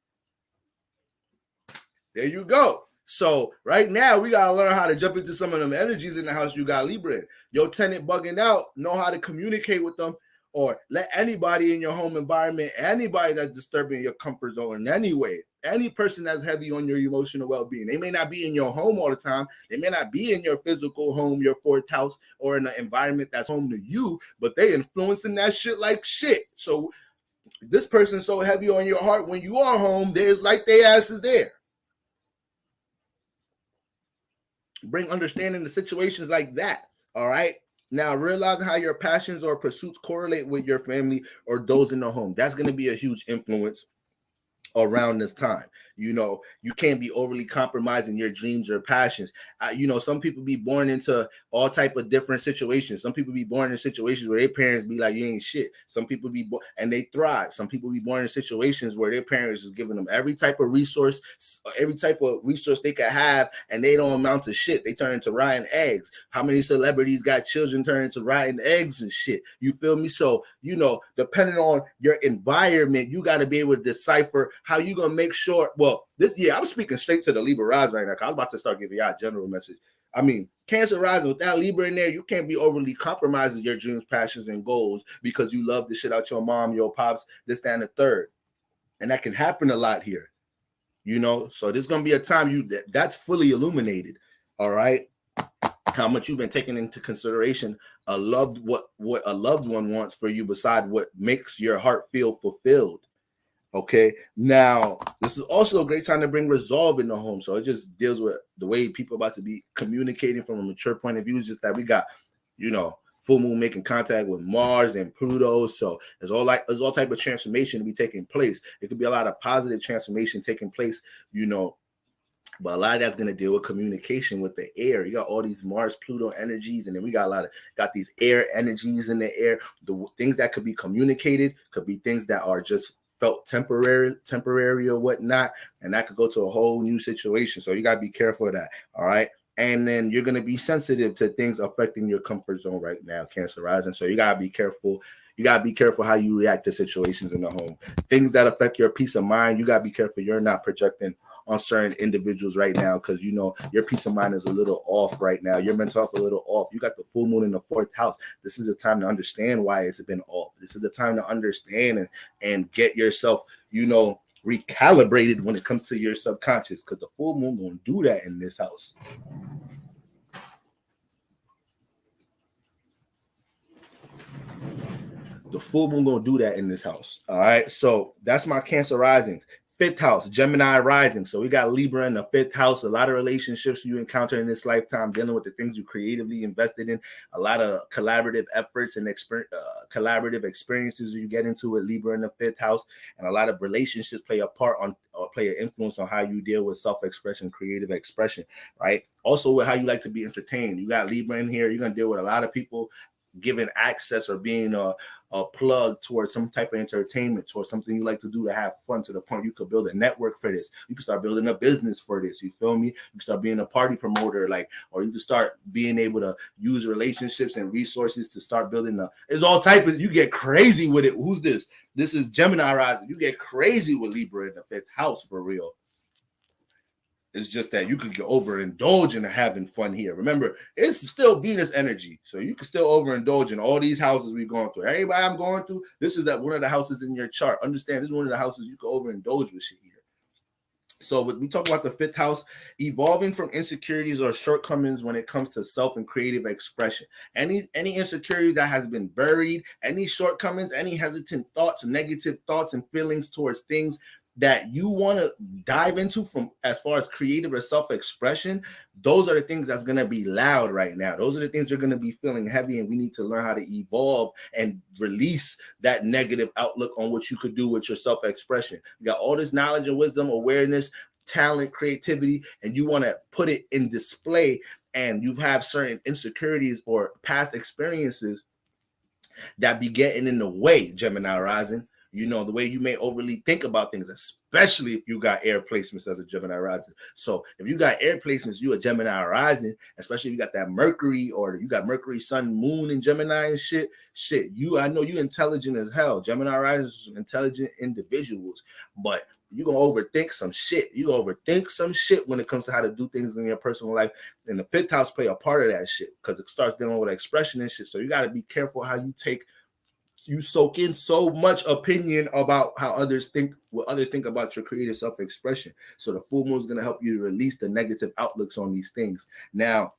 There you go. So right now, we got to learn how to jump into some of them energies in the house you got Libra in. Your tenant bugging out, know how to communicate with them, or let anybody in your home environment, anybody that's disturbing your comfort zone in any way, any person that's heavy on your emotional well-being. They may not be in your home all the time. They may not be in your physical home, your fourth house, or in an environment that's home to you, but they influencing that shit like shit. So this person's so heavy on your heart when you are home, there's like their ass is there. Bring understanding to situations like that, all right? Now, realizing how your passions or pursuits correlate with your family or those in the home. That's going to be a huge influence around this time. You know, you can't be overly compromising your dreams or passions. You know, some people be born into all type of different situations. Some people be born in situations where their parents be like, you ain't shit. Some people be born and they thrive. Some people be born in situations where their parents is giving them every type of resource they could have, and they don't amount to shit. They turn into rotten eggs. How many celebrities got children turn into rotten eggs and shit? You feel me? So, you know, depending on your environment, you got to be able to decipher how you gonna make sure. Well, I'm speaking straight to the Libra rise right now, because I was about to start giving y'all a general message. I mean, Cancer rising with that Libra in there, you can't be overly compromising your dreams, passions, and goals because you love the shit out your mom, your pops, this, that, and the third. And that can happen a lot here, you know? So there's gonna be a time that's fully illuminated, all right? How much you've been taking into consideration what a loved one wants for you beside what makes your heart feel fulfilled. Okay, now this is also a great time to bring resolve in the home. So it just deals with the way people about to be communicating from a mature point of view. It's just that we got, you know, full moon making contact with Mars and Pluto. So there's all type of transformation to be taking place. It could be a lot of positive transformation taking place, you know, but a lot of that's going to deal with communication with the air. You got all these Mars, Pluto energies, and then we got these air energies in the air. The things that could be communicated could be things that are just felt temporary or whatnot, and that could go to a whole new situation. So you got to be careful of that, all right? And then you're going to be sensitive to things affecting your comfort zone right now, Cancer rising. So you got to be careful. You got to be careful how you react to situations in the home. Things that affect your peace of mind, you got to be careful you're not projecting on certain individuals right now, because you know your peace of mind is a little off right now. Your mental health a little off. You got the full moon in the 4th house. This is a time to understand why it's been off. This is the time to understand and get yourself, you know, recalibrated when it comes to your subconscious, because the full moon gonna do that in this house. The full moon gonna do that in this house. All right. So that's my Cancer risings. 5th house, Gemini rising. So we got Libra in the 5th house. A lot of relationships you encounter in this lifetime, dealing with the things you creatively invested in. A lot of collaborative efforts and collaborative experiences you get into with Libra in the 5th house, and a lot of relationships play a part on, or play an influence on how you deal with self-expression, creative expression, right? Also with how you like to be entertained. You got Libra in here. You're gonna deal with a lot of people giving access or being a plug towards some type of entertainment, towards something you like to do to have fun, to the point you could build a network for this. You can start building a business for this. You feel me? You can start being a party promoter, like, or you can start being able to use relationships and resources to start building it's all type of, you get crazy with it. Who's this? This is Gemini rising. You get crazy with Libra in the 5th house for real. It's just that you could get overindulge in having fun here. Remember, it's still Venus energy, so you can still overindulge in all these houses we're going through. Everybody I'm going through, this is that one of the houses in your chart. Understand, this is one of the houses you can overindulge with shit here. So we talk about the 5th house, evolving from insecurities or shortcomings when it comes to self and creative expression. Any insecurities that has been buried, any shortcomings, any hesitant thoughts, negative thoughts and feelings towards things that you want to dive into from as far as creative or self-expression, those are the things that's going to be loud right now. Those are the things you're going to be feeling heavy, and we need to learn how to evolve and release that negative outlook on what you could do with your self-expression. You got all this knowledge and wisdom, awareness, talent, creativity, and you want to put it in display, and you have certain insecurities or past experiences that be getting in the way, Gemini rising. You know, the way you may overly think about things, especially if you got air placements as a Gemini rising. So if you got air placements, you a Gemini rising, especially if you got that Mercury, or you got Mercury, Sun, Moon in Gemini and shit, I know you intelligent as hell. Gemini risers are intelligent individuals, but you're going to overthink some shit. You overthink some shit when it comes to how to do things in your personal life. And the 5th house play a part of that shit, because it starts dealing with expression and shit. So you got to be careful how you soak in so much opinion about how others think, what others think about your creative self-expression. So the full moon is going to help you to release the negative outlooks on these things. Now,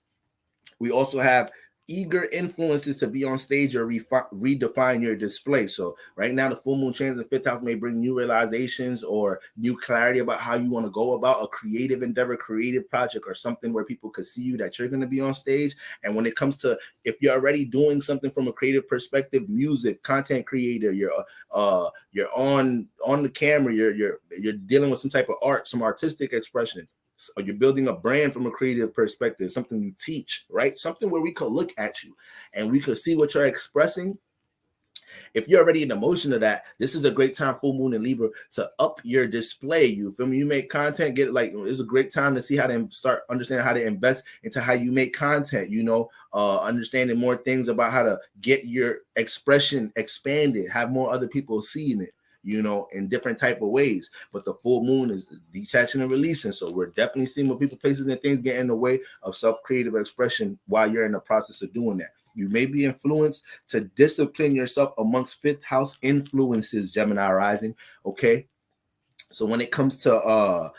we also have eager influences to be on stage or redefine your display. So right now, the full moon transit in the 5th house may bring new realizations or new clarity about how you want to go about a creative endeavor, creative project, or something where people could see you, that you're going to be on stage. And when it comes to, if you're already doing something from a creative perspective, music, content creator, you're on the camera, you're dealing with some type of art, some artistic expression, or you're building a brand from a creative perspective, something you teach, right? Something where we could look at you and we could see what you're expressing. If you're already in the motion of that, this is a great time, full moon in Libra, to up your display. You feel me? You make content, it's a great time to see how to start understanding how to invest into how you make content, understanding more things about how to get your expression expanded, have more other people seeing it, in different type of ways. But the full moon is detaching and releasing. So we're definitely seeing more people, places, and things get in the way of self-creative expression while you're in the process of doing that. You may be influenced to discipline yourself amongst 5th house influences, Gemini rising. Okay. So when it comes to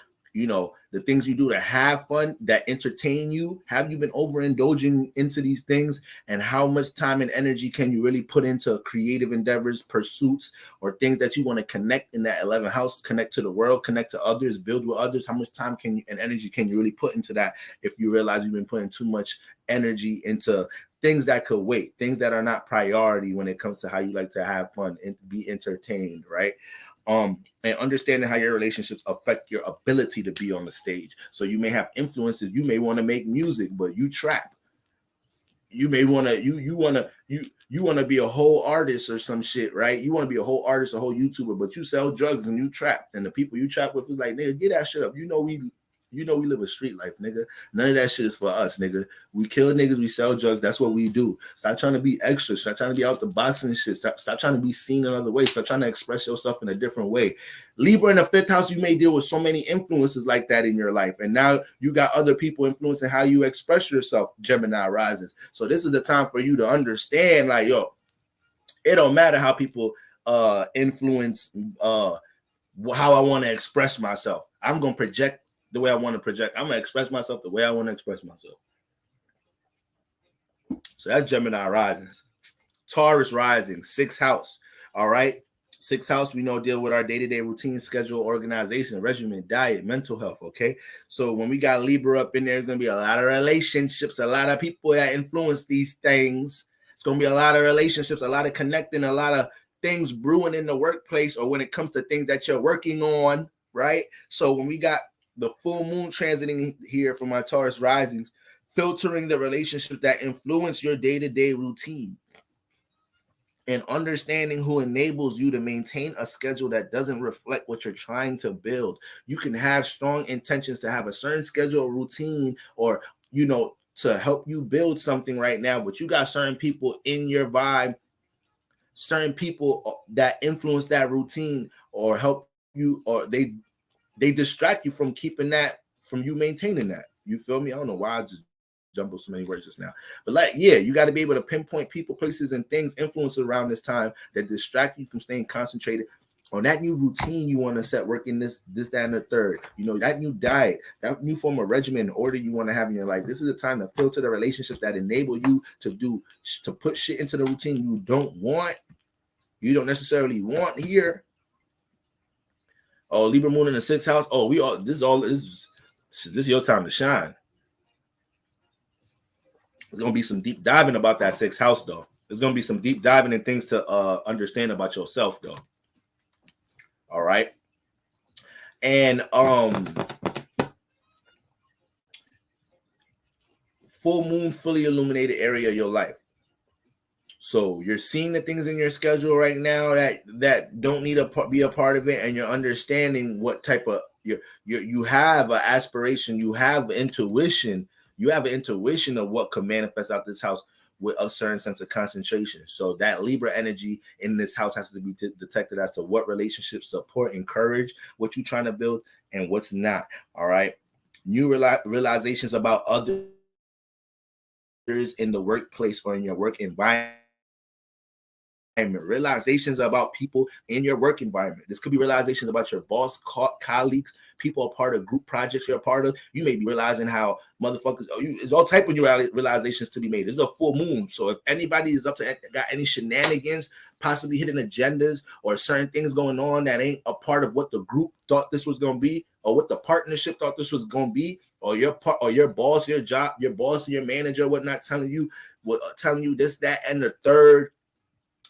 the things you do to have fun, that entertain you, have you been overindulging into these things? And how much time and energy can you really put into creative endeavors, pursuits, or things that you want to connect in that 11th house, connect to the world, connect to others, build with others? How much time and energy can you really put into that if you realize you've been putting too much energy into things that could wait, things that are not priority when it comes to how you like to have fun and be entertained, right? And understanding how your relationships affect your ability to be on the stage. So you may have influences. You may want to make music, but you trap. You may want to you want to be a whole artist or some shit, right? You want to be a whole artist, a whole YouTuber, but you sell drugs and you trap. And the people you trap with is like, nigga, get that shit up. We you know we live a street life, nigga. None of that shit is for us, nigga. We kill niggas, we sell drugs. That's what we do. Stop trying to be extra. Stop trying to be out the box and shit. Stop trying to be seen another way. Stop trying to express yourself in a different way. Libra in the 5th house, you may deal with so many influences like that in your life. And now you got other people influencing how you express yourself, Gemini rises. So this is the time for you to understand, like, yo, it don't matter how people influence how I want to express myself. I'm going to project the way I want to project. I'm going to express myself the way I want to express myself. So that's Gemini risings. Taurus rising, 6th house. All right. 6th house, we know, deal with our day-to-day routine, schedule, organization, regimen, diet, mental health. Okay. So when we got Libra up in there, there's going to be a lot of relationships, a lot of people that influence these things. It's going to be a lot of relationships, a lot of connecting, a lot of things brewing in the workplace, or when it comes to things that you're working on, right? So when we got the full moon transiting here for my Taurus risings, filtering the relationships that influence your day-to-day routine and understanding who enables you to maintain a schedule that doesn't reflect what you're trying to build. You can have strong intentions to have a certain schedule or routine, or, you know, to help you build something right now, but you got certain people in your vibe, certain people that influence that routine or help you, or they distract you from keeping that, from you maintaining that. You feel me? I don't know why I just jumbled so many words just now, but like, yeah, you got to be able to pinpoint people, places, and things, influence around this time that distract you from staying concentrated on that new routine you want to set, working this, that, and the third. You know, that new diet, that new form of regimen, order you want to have in your life. This is a time to filter the relationships that enable you to put shit into the routine you don't want, you don't necessarily want here. Oh, Libra moon in the 6th house. Oh, this is your time to shine. There's gonna be some deep diving about that 6th house, though. There's gonna be some deep diving and things to understand about yourself, though. All right. And full moon, fully illuminated area of your life. So you're seeing the things in your schedule right now that don't need to be a part of it, and you're understanding what type of you have an aspiration, you have intuition, you have an intuition of what could manifest out this house with a certain sense of concentration. So that Libra energy in this house has to be detected as to what relationships support, encourage what you're trying to build and what's not. All right. New realizations about others in the workplace or in your work environment. Realizations about people in your work environment. This could be realizations about your boss, colleagues, people a part of group projects you're a part of. You may be realizing how motherfuckers, there's all type of new realizations to be made. This is a full moon. So if anybody is up to, got any shenanigans, possibly hidden agendas or certain things going on that ain't a part of what the group thought this was going to be, or what the partnership thought this was going to be, or your boss, your job, your boss, your manager, whatnot, telling you this, that, and the third,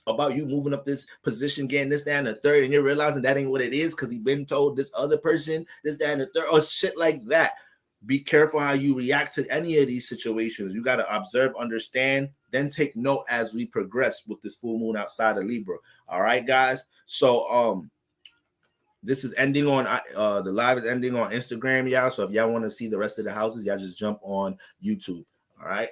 about you moving up this position, getting this, that, and the third, and you're realizing that ain't what it is because you've been told this other person, this, that, and the third, or shit like that. Be careful how you react to any of these situations. You got to observe, understand, then take note as we progress with this full moon outside of Libra. All right, guys. So this is ending on the live is ending on Instagram, y'all. So if y'all want to see the rest of the houses, y'all just jump on YouTube. All right.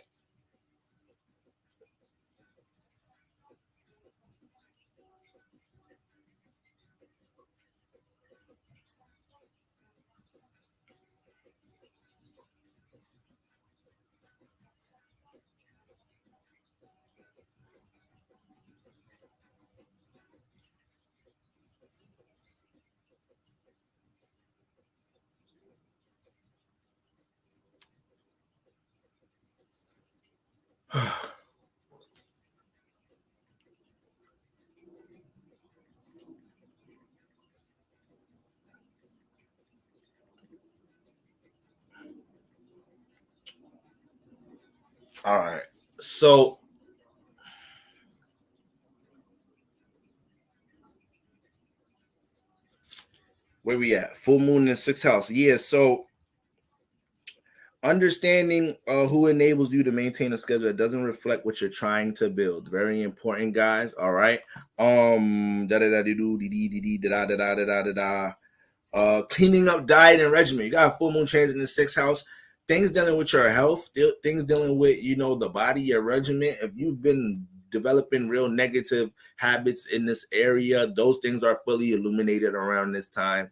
All right. So where we at? Full moon in the 6th house. Yeah. So understanding who enables you to maintain a schedule that doesn't reflect what you're trying to build. Very important, guys. All right. Cleaning up diet and regimen. You got a full moon transit in the 6th house. Things dealing with your health, things dealing with, you know, the body, your regimen. If you've been developing real negative habits in this area, those things are fully illuminated around this time.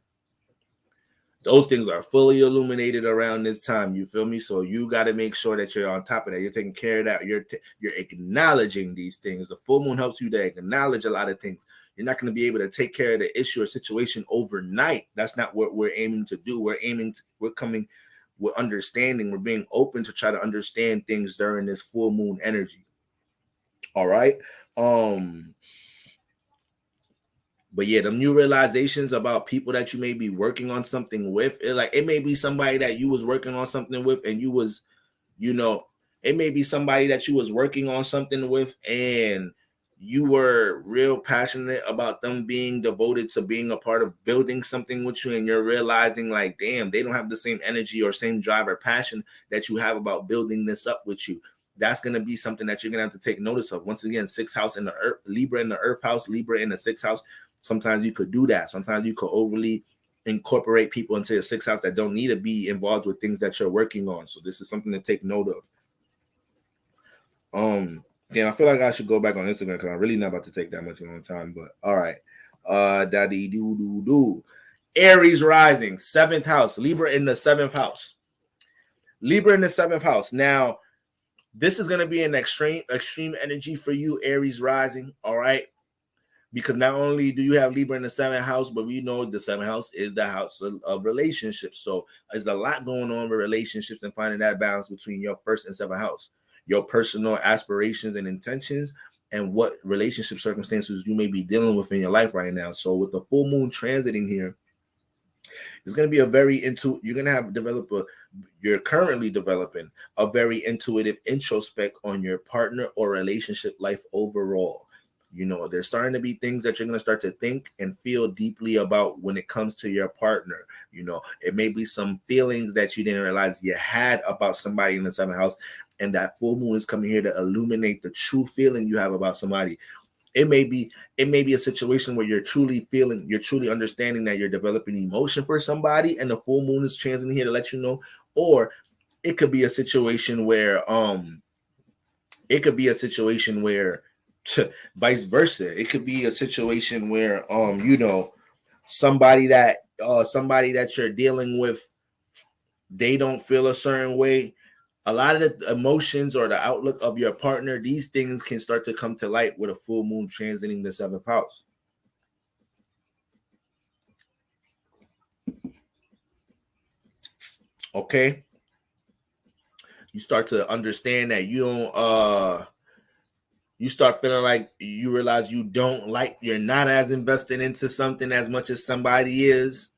Those things are fully illuminated around this time. You feel me? So you got to make sure that you're on top of that. You're taking care of that. You're acknowledging these things. The full moon helps you to acknowledge a lot of things. You're not going to be able to take care of the issue or situation overnight. That's not what we're aiming to do. We're coming with understanding. We're being open to try to understand things during this full moon energy. All right. But yeah, the new realizations about people that you may be working on something with, it may be somebody that you was working on something with, and you was, you know, it may be somebody that you was working on something with, and you were real passionate about them being devoted to being a part of building something with you, and you're realizing like, damn, they don't have the same energy or same drive or passion that you have about building this up with you. That's going to be something that you're going to have to take notice of. Once again, 6th house in the earth, Libra in the earth house, Libra in the 6th house. Sometimes you could do that. Sometimes you could overly incorporate people into your 6th house that don't need to be involved with things that you're working on. So this is something to take note of. Yeah, I feel like I should go back on Instagram because I'm really not about to take that much long time. But all right. Daddy do. Aries rising, 7th house, Libra in the 7th house. Libra in the 7th house. Now, this is going to be an extreme energy for you, Aries rising. All right. Because not only do you have Libra in the 7th house, but we know the 7th house is the house of relationships. So there's a lot going on with relationships and finding that balance between your 1st and 7th house, your personal aspirations and intentions, and what relationship circumstances you may be dealing with in your life right now. So with the full moon transiting here, it's going to be you're currently developing a very intuitive introspect on your partner or relationship life overall. You know, there's starting to be things that you're going to start to think and feel deeply about when it comes to your partner. You know, it may be some feelings that you didn't realize you had about somebody in the 7th house, and that full moon is coming here to illuminate the true feeling you have about somebody. It may be a situation where you're truly understanding that you're developing emotion for somebody, and the full moon is transiting here to let you know. Or it could be a situation where vice versa. It could be a situation where you know, somebody that you're dealing with, they don't feel a certain way. A lot of the emotions or the outlook of your partner, these things can start to come to light with a full moon transiting the 7th house. Okay. You start to understand that you start feeling like you realize you're not as invested into something as much as somebody is.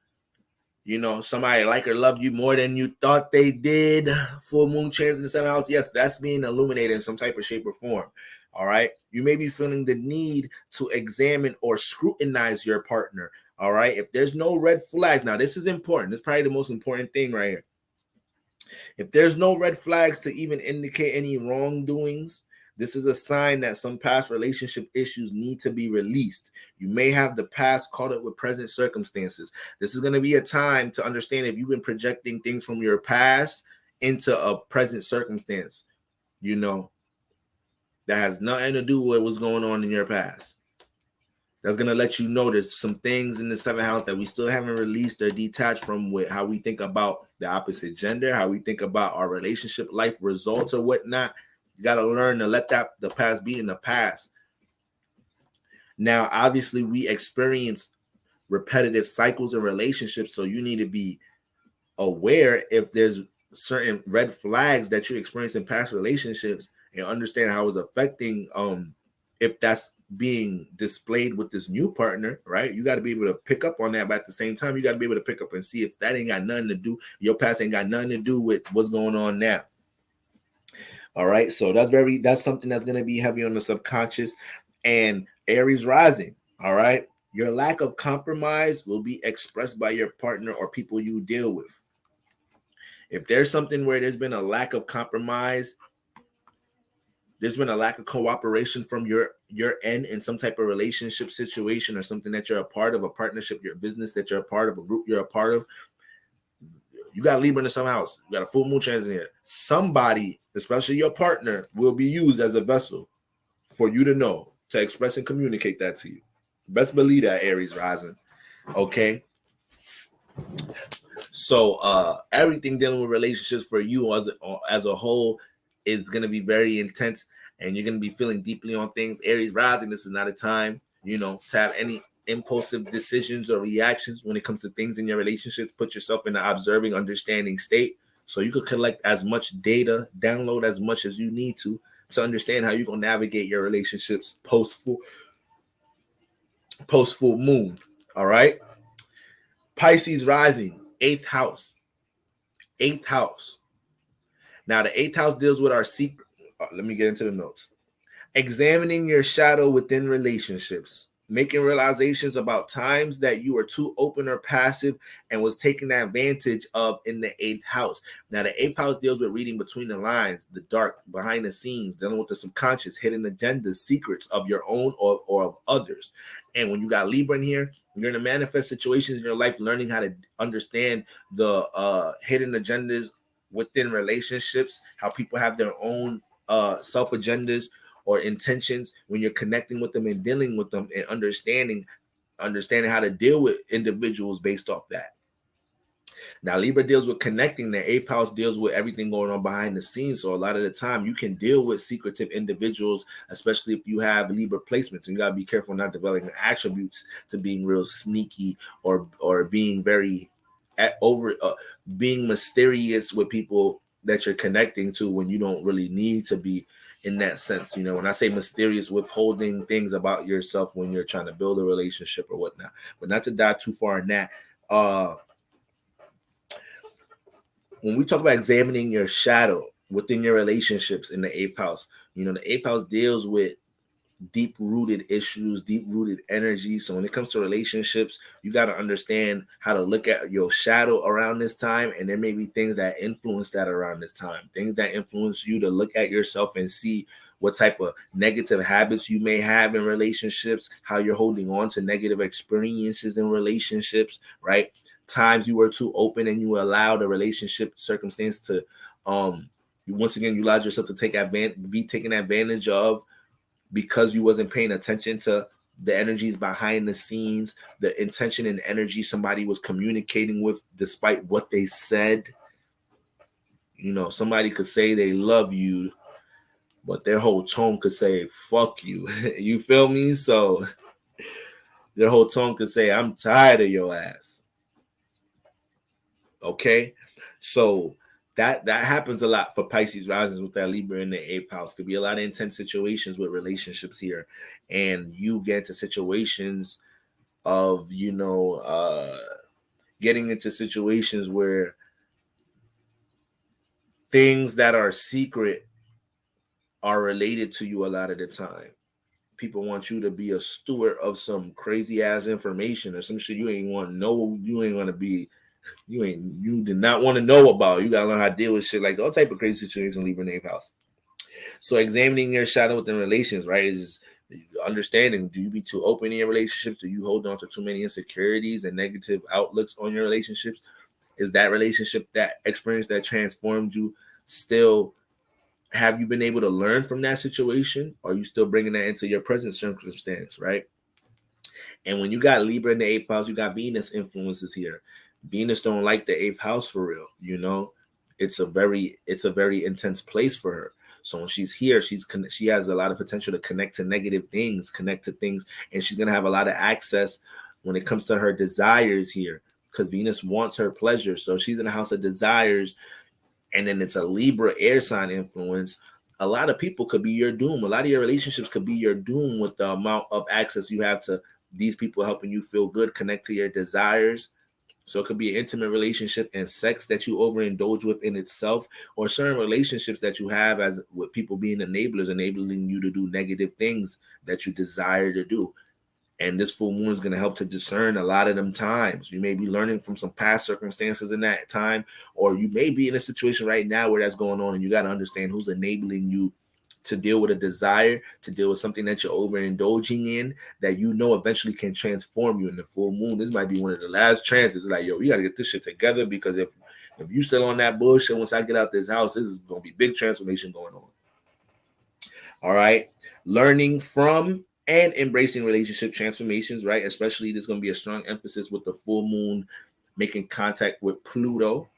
You know, somebody like or love you more than you thought they did. Full moon transit in the 7th house. Yes, that's being illuminated in some type of shape or form. All right. You may be feeling the need to examine or scrutinize your partner. All right. If there's no red flags, now this is important. This is probably the most important thing right here. If there's no red flags to even indicate any wrongdoings, this is a sign that some past relationship issues need to be released. You may have the past caught up with present circumstances. This is going to be a time to understand if you've been projecting things from your past into a present circumstance, you know, that has nothing to do with what's going on in your past. That's going to let you know there's some things in the 7th house that we still haven't released or detached from, with how we think about the opposite gender, how we think about our relationship life results or whatnot. You got to learn to let the past be in the past. Now, obviously, we experience repetitive cycles in relationships, so you need to be aware if there's certain red flags that you experience in past relationships and understand how it's affecting if that's being displayed with this new partner, right? You got to be able to pick up on that, but at the same time, you got to be able to pick up and see if that ain't got nothing to do, your past ain't got nothing to do with what's going on now. All right, so that's something that's going to be heavy on the subconscious. And Aries rising, all right, your lack of compromise will be expressed by your partner or people you deal with. If there's something where there's been a lack of compromise, there's been a lack of cooperation from your end in some type of relationship situation or something that you're a part of, a partnership, your business that you're a part of, a group you're a part of. You got Libra in the summer house. You got a full moon transit here. Somebody, especially your partner, will be used as a vessel for you to know, to express and communicate that to you. Best believe that, Aries rising. Okay. So everything dealing with relationships for you as a whole is going to be very intense, and you're going to be feeling deeply on things. Aries rising, this is not a time, to have any impulsive decisions or reactions when it comes to things in your relationships. Put yourself in an observing, understanding state so you could collect as much data, download as much as you need to understand how you're going to navigate your relationships post full moon. All right. Pisces rising, 8th house. 8th house. Now, the 8th house deals with our secret. Let me get into the notes. Examining your shadow within relationships. Making realizations about times that you were too open or passive and was taken advantage of in the 8th house. Now, the 8th house deals with reading between the lines, the dark, behind the scenes, dealing with the subconscious, hidden agendas, secrets of your own or of others. And when you got Libra in here, you're going to manifest situations in your life, learning how to understand the hidden agendas within relationships, how people have their own self agendas or intentions when you're connecting with them and dealing with them, and understanding how to deal with individuals based off that. Now, Libra deals with connecting. The 8th house deals with everything going on behind the scenes. So a lot of the time you can deal with secretive individuals, especially if you have Libra placements. And you got to be careful not developing attributes to being real sneaky or being very being mysterious with people that you're connecting to when you don't really need to be in that sense. When I say mysterious, withholding things about yourself when you're trying to build a relationship or whatnot. But not to dive too far in that. When we talk about examining your shadow within your relationships in the 8th house, the 8th house deals with deep-rooted issues, deep-rooted energy. So when it comes to relationships, you got to understand how to look at your shadow around this time. And there may be things that influence that around this time, things that influence you to look at yourself and see what type of negative habits you may have in relationships, how you're holding on to negative experiences in relationships, right? Times you were too open and you allowed a relationship circumstance to, once again, you allowed yourself to be taken advantage of because you wasn't paying attention to the energies behind the scenes, the intention and energy somebody was communicating with despite what they said. Somebody could say they love you, but their whole tone could say, fuck you. You feel me? So their whole tone could say, I'm tired of your ass. Okay? So that happens a lot for Pisces risings with that Libra in the 8th house. Could be a lot of intense situations with relationships here. And you get into situations of, getting into situations where things that are secret are related to you a lot of the time. People want you to be a steward of some crazy ass information or some shit you ain't want to know. You ain't want to be. You did not want to know about. You gotta learn how to deal with shit like all type of crazy situations Libra in the 8th house. So examining your shadow within relations, right, is understanding, do you be too open in your relationships? Do you hold on to too many insecurities and negative outlooks on your relationships? Is that relationship, that experience that transformed you, still, have you been able to learn from that situation? Or are you still bringing that into your present circumstance, right? And when you got Libra in the 8th house, you got Venus influences here. Venus don't like the 8th house for real. It's a very intense place for her. So when she's here, she has a lot of potential to connect to negative things, connect to things, and she's gonna have a lot of access when it comes to her desires here, because Venus wants her pleasure. So she's in the house of desires, and then it's a Libra air sign influence. A lot of people could be your doom. A lot of your relationships could be your doom with the amount of access you have to these people helping you feel good, connect to your desires. So it could be an intimate relationship and sex that you overindulge with in itself, or certain relationships that you have as with people being enablers, enabling you to do negative things that you desire to do. And this full moon is going to help to discern a lot of them times. You may be learning from some past circumstances in that time, or you may be in a situation right now where that's going on, and you got to understand who's enabling you to deal with a desire, to deal with something that you're overindulging in, that you know eventually can transform you in the full moon. This might be one of the last chances. Like, yo, we got to get this shit together, because if you still on that bullshit, once I get out this house, this is going to be big transformation going on. All right. Learning from and embracing relationship transformations, right? Especially there's going to be a strong emphasis with the full moon making contact with Pluto,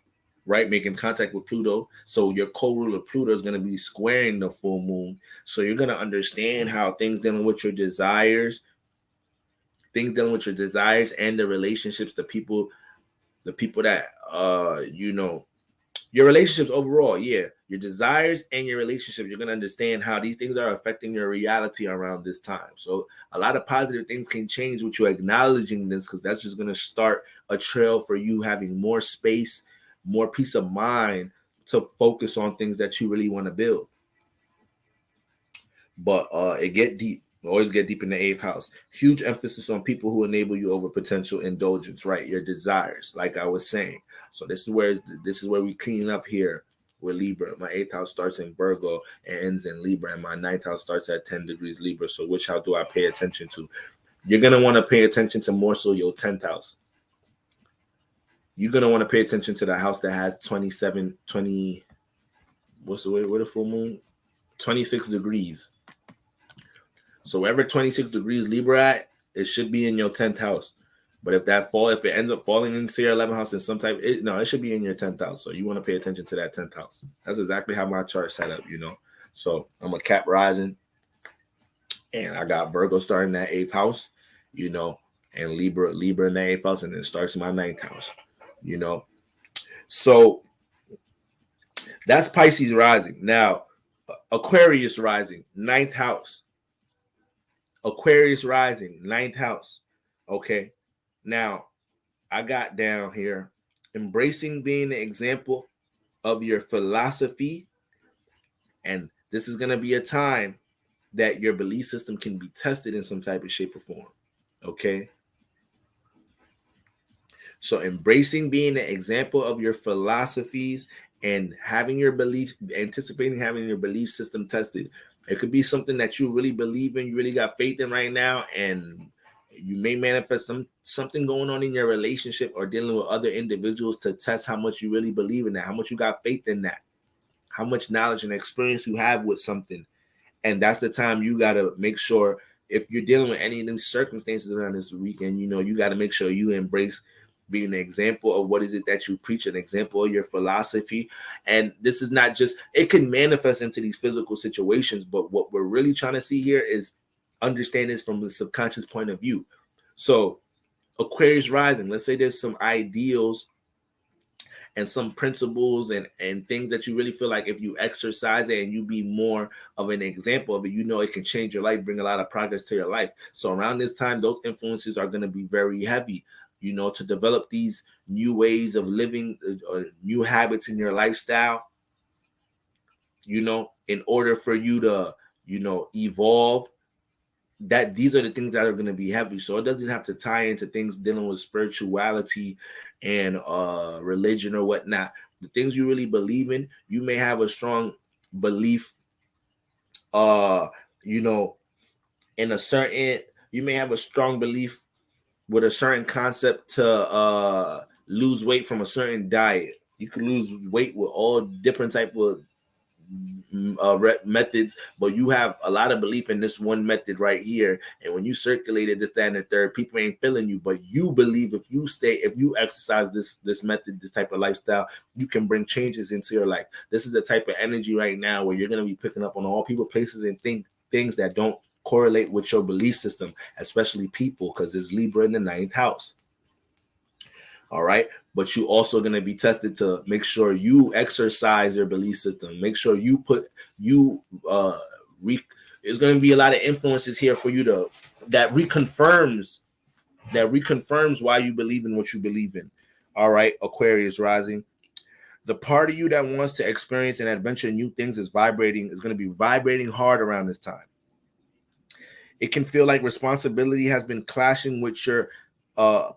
right? Making contact with Pluto. So your co-ruler Pluto is going to be squaring the full moon. So you're going to understand how things dealing with your desires, and the relationships, the people that, your relationships overall, your desires and your relationship, you're going to understand how these things are affecting your reality around this time. So a lot of positive things can change with you acknowledging this, because that's just going to start a trail for you having more space, more peace of mind to focus on things that you really want to build. But it get deep. Always get deep in the 8th house. Huge emphasis on people who enable you over potential indulgence, right? Your desires, like I was saying. So this is where we clean up here with Libra. My 8th house starts in Virgo and ends in Libra, and my 9th house starts at 10 degrees Libra. So which house do I pay attention to? You're gonna want to pay attention to more so your 10th house. You're gonna want to pay attention to the house that has 20. What's the way? Where the full moon? 26 degrees. So wherever 26 degrees Libra at, it should be in your 10th house. But if it ends up falling into your 11th house in some type, it should be in your 10th house. So you want to pay attention to that 10th house. That's exactly how my chart set up, So I'm a Cap rising, and I got Virgo starting that 8th house, and Libra in the 8th house, and then it starts in my 9th house, So that's Pisces rising. Now, Aquarius rising, 9th house. Aquarius rising, 9th house. Okay. Now, I got down here, embracing being the example of your philosophy. And this is going to be a time that your belief system can be tested in some type of shape or form. Okay. So embracing being the example of your philosophies and having your beliefs, anticipating having your belief system tested. It could be something that you really believe in, you really got faith in right now, and you may manifest something going on in your relationship or dealing with other individuals to test how much you really believe in that, how much you got faith in that, how much knowledge and experience you have with something. And that's the time you got to make sure, if you're dealing with any of them circumstances around this weekend, you got to make sure you embrace being an example of what is it that you preach, an example of your philosophy. And this is not just, it can manifest into these physical situations, but what we're really trying to see here is understand this from the subconscious point of view. So Aquarius rising, let's say there's some ideals and some principles and things that you really feel like if you exercise it and you be more of an example of it, it can change your life, bring a lot of progress to your life. So around this time, those influences are going to be very heavy, to develop these new ways of living, new habits in your lifestyle, in order for you to, evolve. That these are the things that are going to be heavy. So it doesn't have to tie into things dealing with spirituality and religion or whatnot. The things you really believe in, you may have a strong belief, you may have a strong belief with a certain concept to lose weight from a certain diet. You can lose weight with all different type of methods, but you have a lot of belief in this one method right here. And when you circulated this, that, and the third, people ain't feeling you, but you believe if you exercise this method, this type of lifestyle, you can bring changes into your life. This is the type of energy right now where you're going to be picking up on all people, places, and things that don't correlate with your belief system, especially people, because it's Libra in the 9th house. All right. But you also going to be tested to make sure you exercise your belief system. Make sure there's going to be a lot of influences here for you that reconfirms why you believe in what you believe in. All right. Aquarius rising. The part of you that wants to experience and adventure new things is going to be vibrating hard around this time. It can feel like responsibility has been clashing with your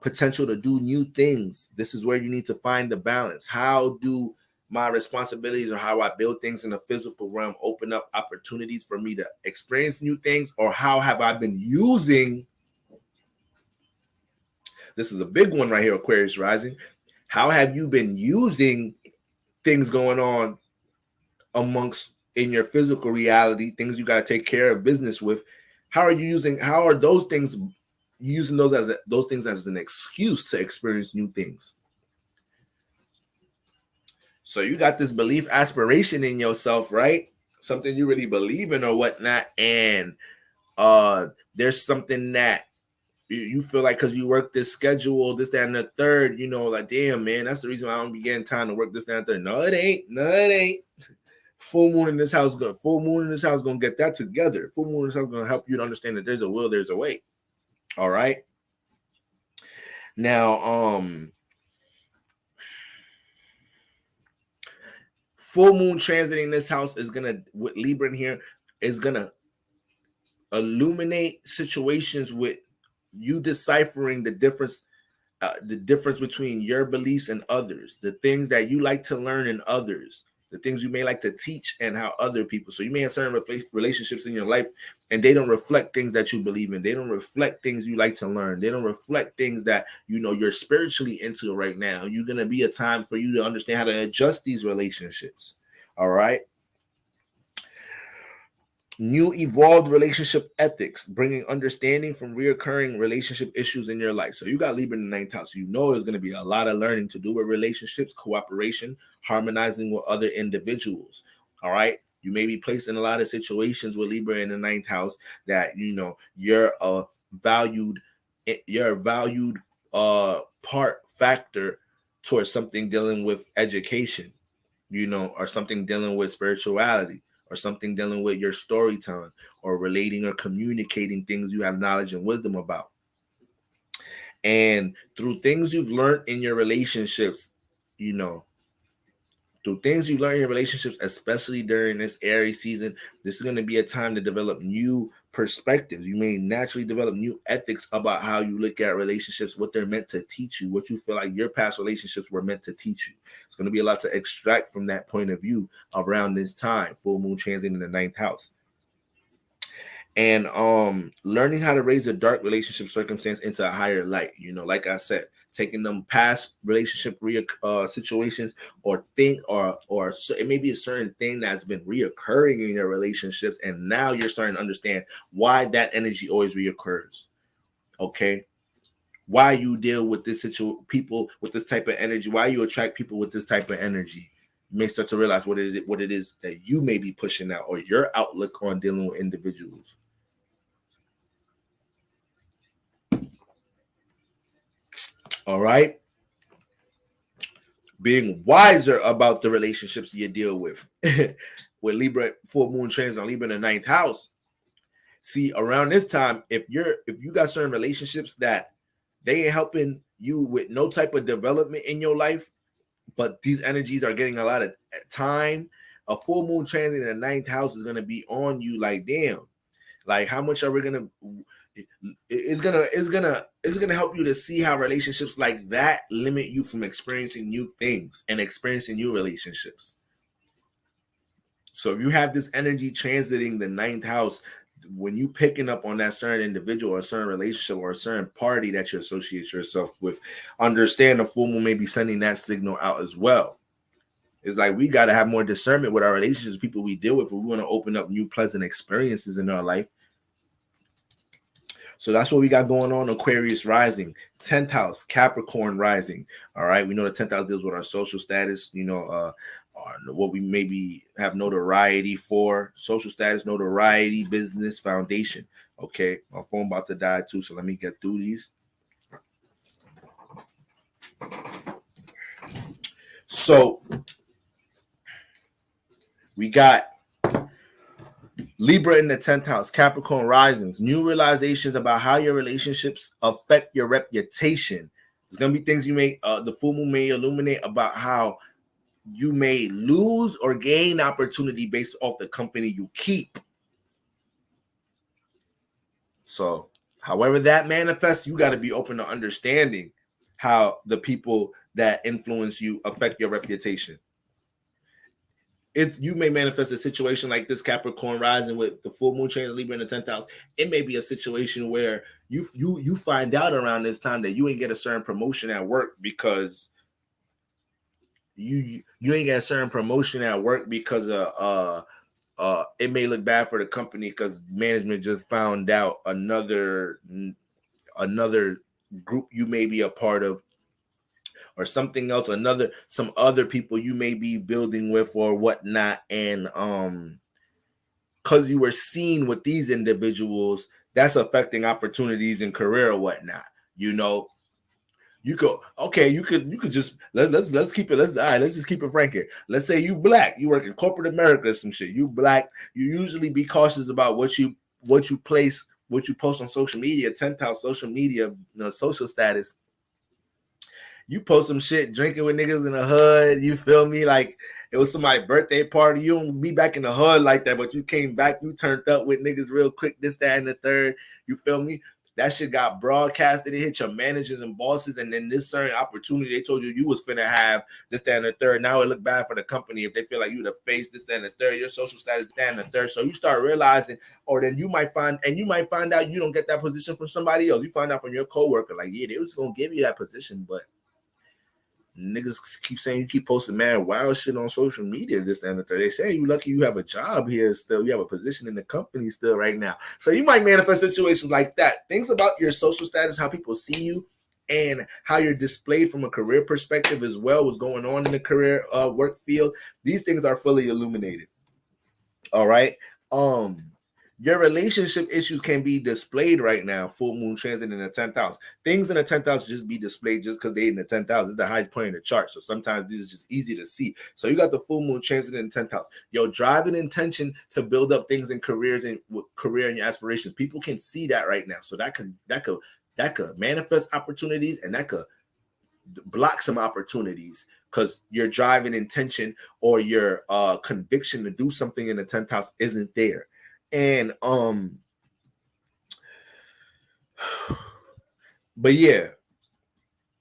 potential to do new things. This is where you need to find the balance. How do my responsibilities or how I build things in the physical realm open up opportunities for me to experience new things, or how have I been using, this is a big one right here, Aquarius rising, how have you been using things going on amongst in your physical reality, things you got to take care of business with? How are those things, using those things as an excuse to experience new things? So you got this belief aspiration in yourself, right? Something you really believe in or whatnot. And there's something that you feel like, because you work this schedule, this, that, and the third, like, damn, man, that's the reason why I don't be getting time to work this, that, and the third. No, it ain't. Full moon in this house gonna get that together. Full moon in this house gonna help you to understand that there's a will, there's a way. All right. Now, full moon transiting this house is gonna, with Libra in here, is gonna illuminate situations with you deciphering the difference between your beliefs and others, the things that you like to learn in others, the things you may like to teach and how other people. So you may have certain relationships in your life and they don't reflect things that you believe in. They don't reflect things you like to learn. They don't reflect things that you're spiritually into right now. You're going to be a time for you to understand how to adjust these relationships. All right. New evolved relationship ethics, bringing understanding from reoccurring relationship issues in your life. So you got Libra in the 9th house. There's going to be a lot of learning to do with relationships, cooperation, harmonizing with other individuals. All right. You may be placed in a lot of situations with Libra in the 9th house that, you're a valued factor towards something dealing with education, or something dealing with spirituality, or something dealing with your storytelling, or relating or communicating things you have knowledge and wisdom about. And through things you've learned in your relationships, especially during this Aries season, this is going to be a time to develop new perspectives. You may naturally develop new ethics about how you look at relationships, what they're meant to teach you, what you feel like your past relationships were meant to teach you. It's going to be a lot to extract from that point of view around this time, full moon transit in the 9th house. And learning how to raise a dark relationship circumstance into a higher light. Like I said, taking them past relationship situations or it may be a certain thing that's been reoccurring in your relationships, and now you're starting to understand why that energy always reoccurs. Okay, why you deal with this people with this type of energy, why you attract people with this type of energy. You may start to realize what it is that you may be pushing out, or your outlook on dealing with individuals. All right. Being wiser about the relationships you deal with. With Libra, full moon transit on Libra in the 9th house. See, around this time, if you got certain relationships that they ain't helping you with no type of development in your life, but these energies are getting a lot of time, a full moon transit in the 9th house is going to be on you like, damn, like, how much are we going to, it's gonna help you to see how relationships like that limit you from experiencing new things and experiencing new relationships. So if you have this energy transiting the 9th house, when you picking up on that certain individual or a certain relationship or a certain party that you associate yourself with, understand the full moon may be sending that signal out as well. It's like we got to have more discernment with our relationships, people we deal with, if we want to open up new pleasant experiences in our life. So that's what we got going on. Aquarius rising, 10th house, Capricorn rising. All right. We know the 10th house deals with our social status, what we maybe have notoriety for, social status, notoriety, business, foundation. Okay. My phone about to die too. So let me get through these. So we got Libra in the 10th house, Capricorn risings, new realizations about how your relationships affect your reputation. There's going to be things the full moon may illuminate about how you may lose or gain opportunity based off the company you keep. So however that manifests, you got to be open to understanding how the people that influence you affect your reputation. you may manifest a situation like this Capricorn rising with the full moon transit Libra in the 10th house. It may be a situation where you find out around this time that you ain't get a certain promotion at work because you ain't get a certain promotion at work because it may look bad for the company because management just found out another group you may be a part of, or something else, some other people you may be building with or whatnot, and because you were seen with these individuals, that's affecting opportunities in career or whatnot. You know, you could just let's keep it. Let's just keep it frank here. Let's say you black, you work in corporate America or some shit. You black, you usually be cautious about what you post on social media. 10th house social media, social status. You post some shit drinking with niggas in the hood, you feel me? Like it was somebody's birthday party. You don't be back in the hood like that, but you came back, you turned up with niggas real quick, this, that, and the third. You feel me? That shit got broadcasted. It hit your managers and bosses, and then this certain opportunity they told you was finna have, this, that, and the third. Now it look bad for the company if they feel like you the face, this, that, and the third. Your social status, that, and the third. So you start realizing, or then you might find out you don't get that position from somebody else. You find out from your coworker, like, yeah, they was gonna give you that position, but niggas keep saying you keep posting mad wild shit on social media, this and the third. They say you lucky you have a job here still. You have a position in the company still right now. So you might manifest situations like that. Things about your social status, how people see you, and how you're displayed from a career perspective as well, what's going on in the career work field. These things are fully illuminated. All right. Your relationship issues can be displayed right now. Full moon transit in the 10th house. Things in the 10th house just be displayed just because they in the 10th house. It's the highest point in the chart. So sometimes these are just easy to see. So you got the full moon transit in the 10th house. Your drive and intention to build up things in careers and career and your aspirations. People can see that right now. So that could manifest opportunities, and that could block some opportunities because your drive and intention or your conviction to do something in the 10th house isn't there. And but yeah,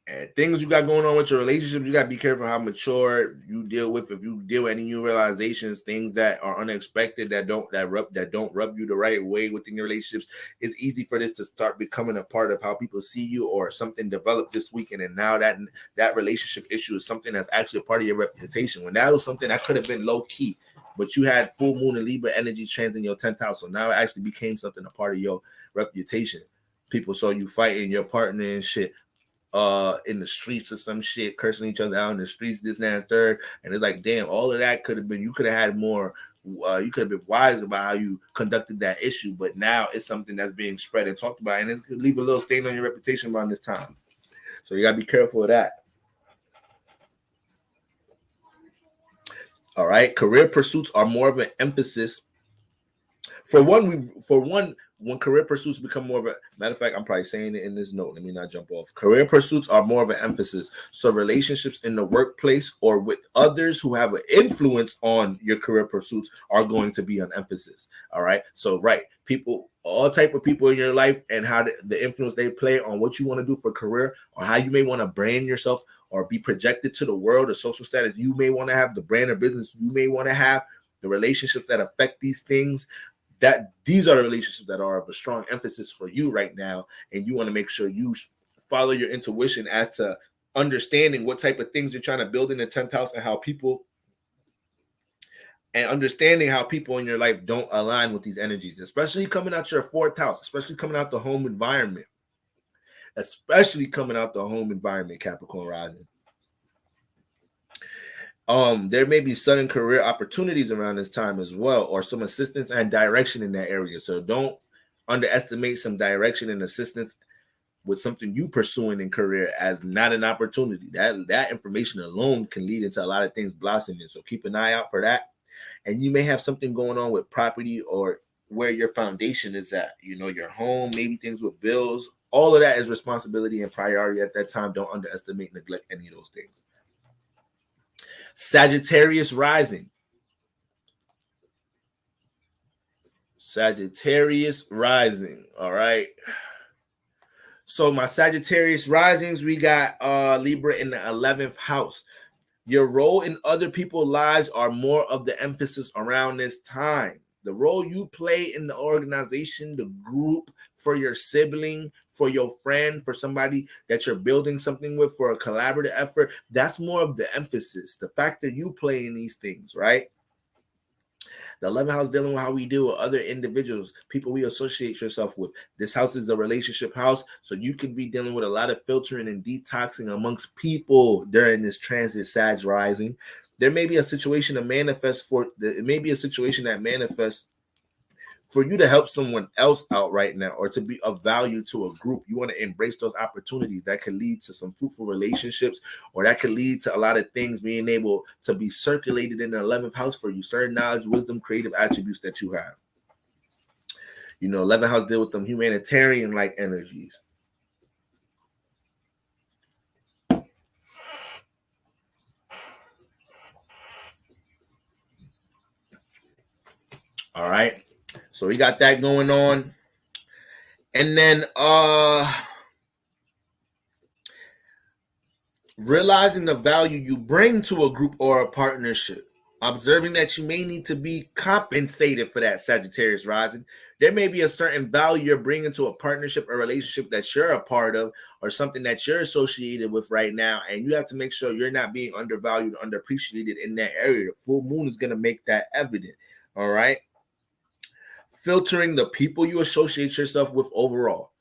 and things you got going on with your relationships, you gotta be careful how mature you deal with. If you deal with any new realizations, things that are unexpected, that don't rub you the right way within your relationships, it's easy for this to start becoming a part of how people see you, or something developed this weekend, and now that relationship issue is something that's actually a part of your reputation. When that was something that could have been low key, but you had full moon and Libra energy trans in your 10th house. So now it actually became something a part of your reputation. People saw you fighting your partner and shit in the streets or some shit, cursing each other out in the streets, this, that, and third. And it's like, damn, all of that could have been, you could have had more, you could have been wise about how you conducted that issue. But now it's something that's being spread and talked about, and it could leave a little stain on your reputation around this time. So you got to be careful of that. All right, career pursuits are more of an emphasis. For one, when career pursuits become more of a matter of fact, I'm probably saying it in this note. Let me not jump off. Career pursuits are more of an emphasis. So relationships in the workplace or with others who have an influence on your career pursuits are going to be an emphasis. All right. So people, all type of people in your life, and how the influence they play on what you want to do for career, or how you may want to brand yourself or be projected to the world, or social status you may want to have, the brand or business you may want to have, the relationships that affect these things. That these are the relationships that are of a strong emphasis for you right now, and you want to make sure you follow your intuition as to understanding what type of things you're trying to build in the 10th house, and understanding how people in your life don't align with these energies, especially coming out your 4th house, especially coming out the home environment, Capricorn rising. There may be sudden career opportunities around this time as well, or some assistance and direction in that area. So don't underestimate some direction and assistance with something you pursuing in career as not an opportunity. That information alone can lead into a lot of things blossoming. So keep an eye out for that. And you may have something going on with property or where your foundation is at. You know, your home, maybe things with bills. All of that is responsibility and priority at that time. Don't underestimate, neglect any of those things. Sagittarius rising. All right. So my Sagittarius risings, we got Libra in the 11th house. Your role in other people's lives are more of the emphasis around this time. The role you play in the organization, the group, for your sibling, for your friend, for somebody that you're building something with, for a collaborative effort, that's more of the emphasis. The fact that you play in these things, right? The 11th house dealing with how we deal with other individuals, people we associate yourself with. This house is a relationship house, so you can be dealing with a lot of filtering and detoxing amongst people during this transit Sag rising. There may be a situation that manifests for you to help someone else out right now, or to be of value to a group. You want to embrace those opportunities that could lead to some fruitful relationships, or that could lead to a lot of things being able to be circulated in the 11th house for you. Certain knowledge, wisdom, creative attributes that you have. 11th house deal with them humanitarian like energies. All right. So we got that going on. And then realizing the value you bring to a group or a partnership. Observing that you may need to be compensated for that, Sagittarius rising. There may be a certain value you're bringing to a partnership or relationship that you're a part of, or something that you're associated with right now, and you have to make sure you're not being undervalued, underappreciated in that area. The full moon is going to make that evident. All right. Filtering the people you associate yourself with overall.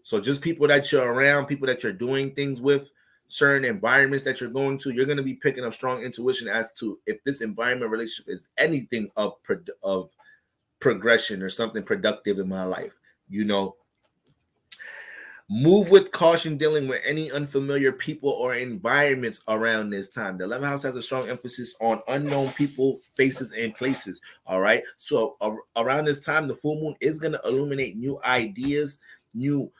So just people that you're around, people that you're doing things with, certain environments that you're going to, you're going to be picking up strong intuition as to if this environment relationship is anything of progression or something productive in my life. Move with caution dealing with any unfamiliar people or environments around this time. The 11th house has a strong emphasis on unknown people, faces, and places. All right. So around this time, the full moon is going to illuminate new ideas, new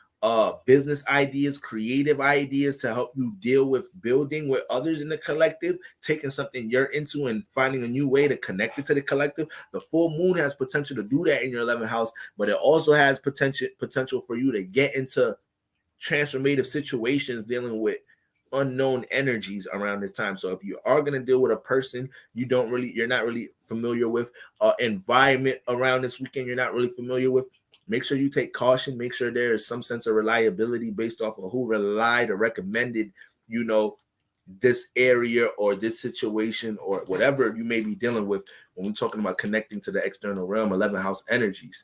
business ideas, creative ideas to help you deal with building with others in the collective, taking something you're into and finding a new way to connect it to the collective. The full moon has potential to do that in your 11th house, but it also has potential for you to get into transformative situations dealing with unknown energies around this time. So if you are going to deal with a person you're not really familiar with, environment around this weekend you're not really familiar with, make sure you take caution. Make sure there is some sense of reliability based off of who relied or recommended, this area or this situation or whatever you may be dealing with when we're talking about connecting to the external realm, 11th house energies.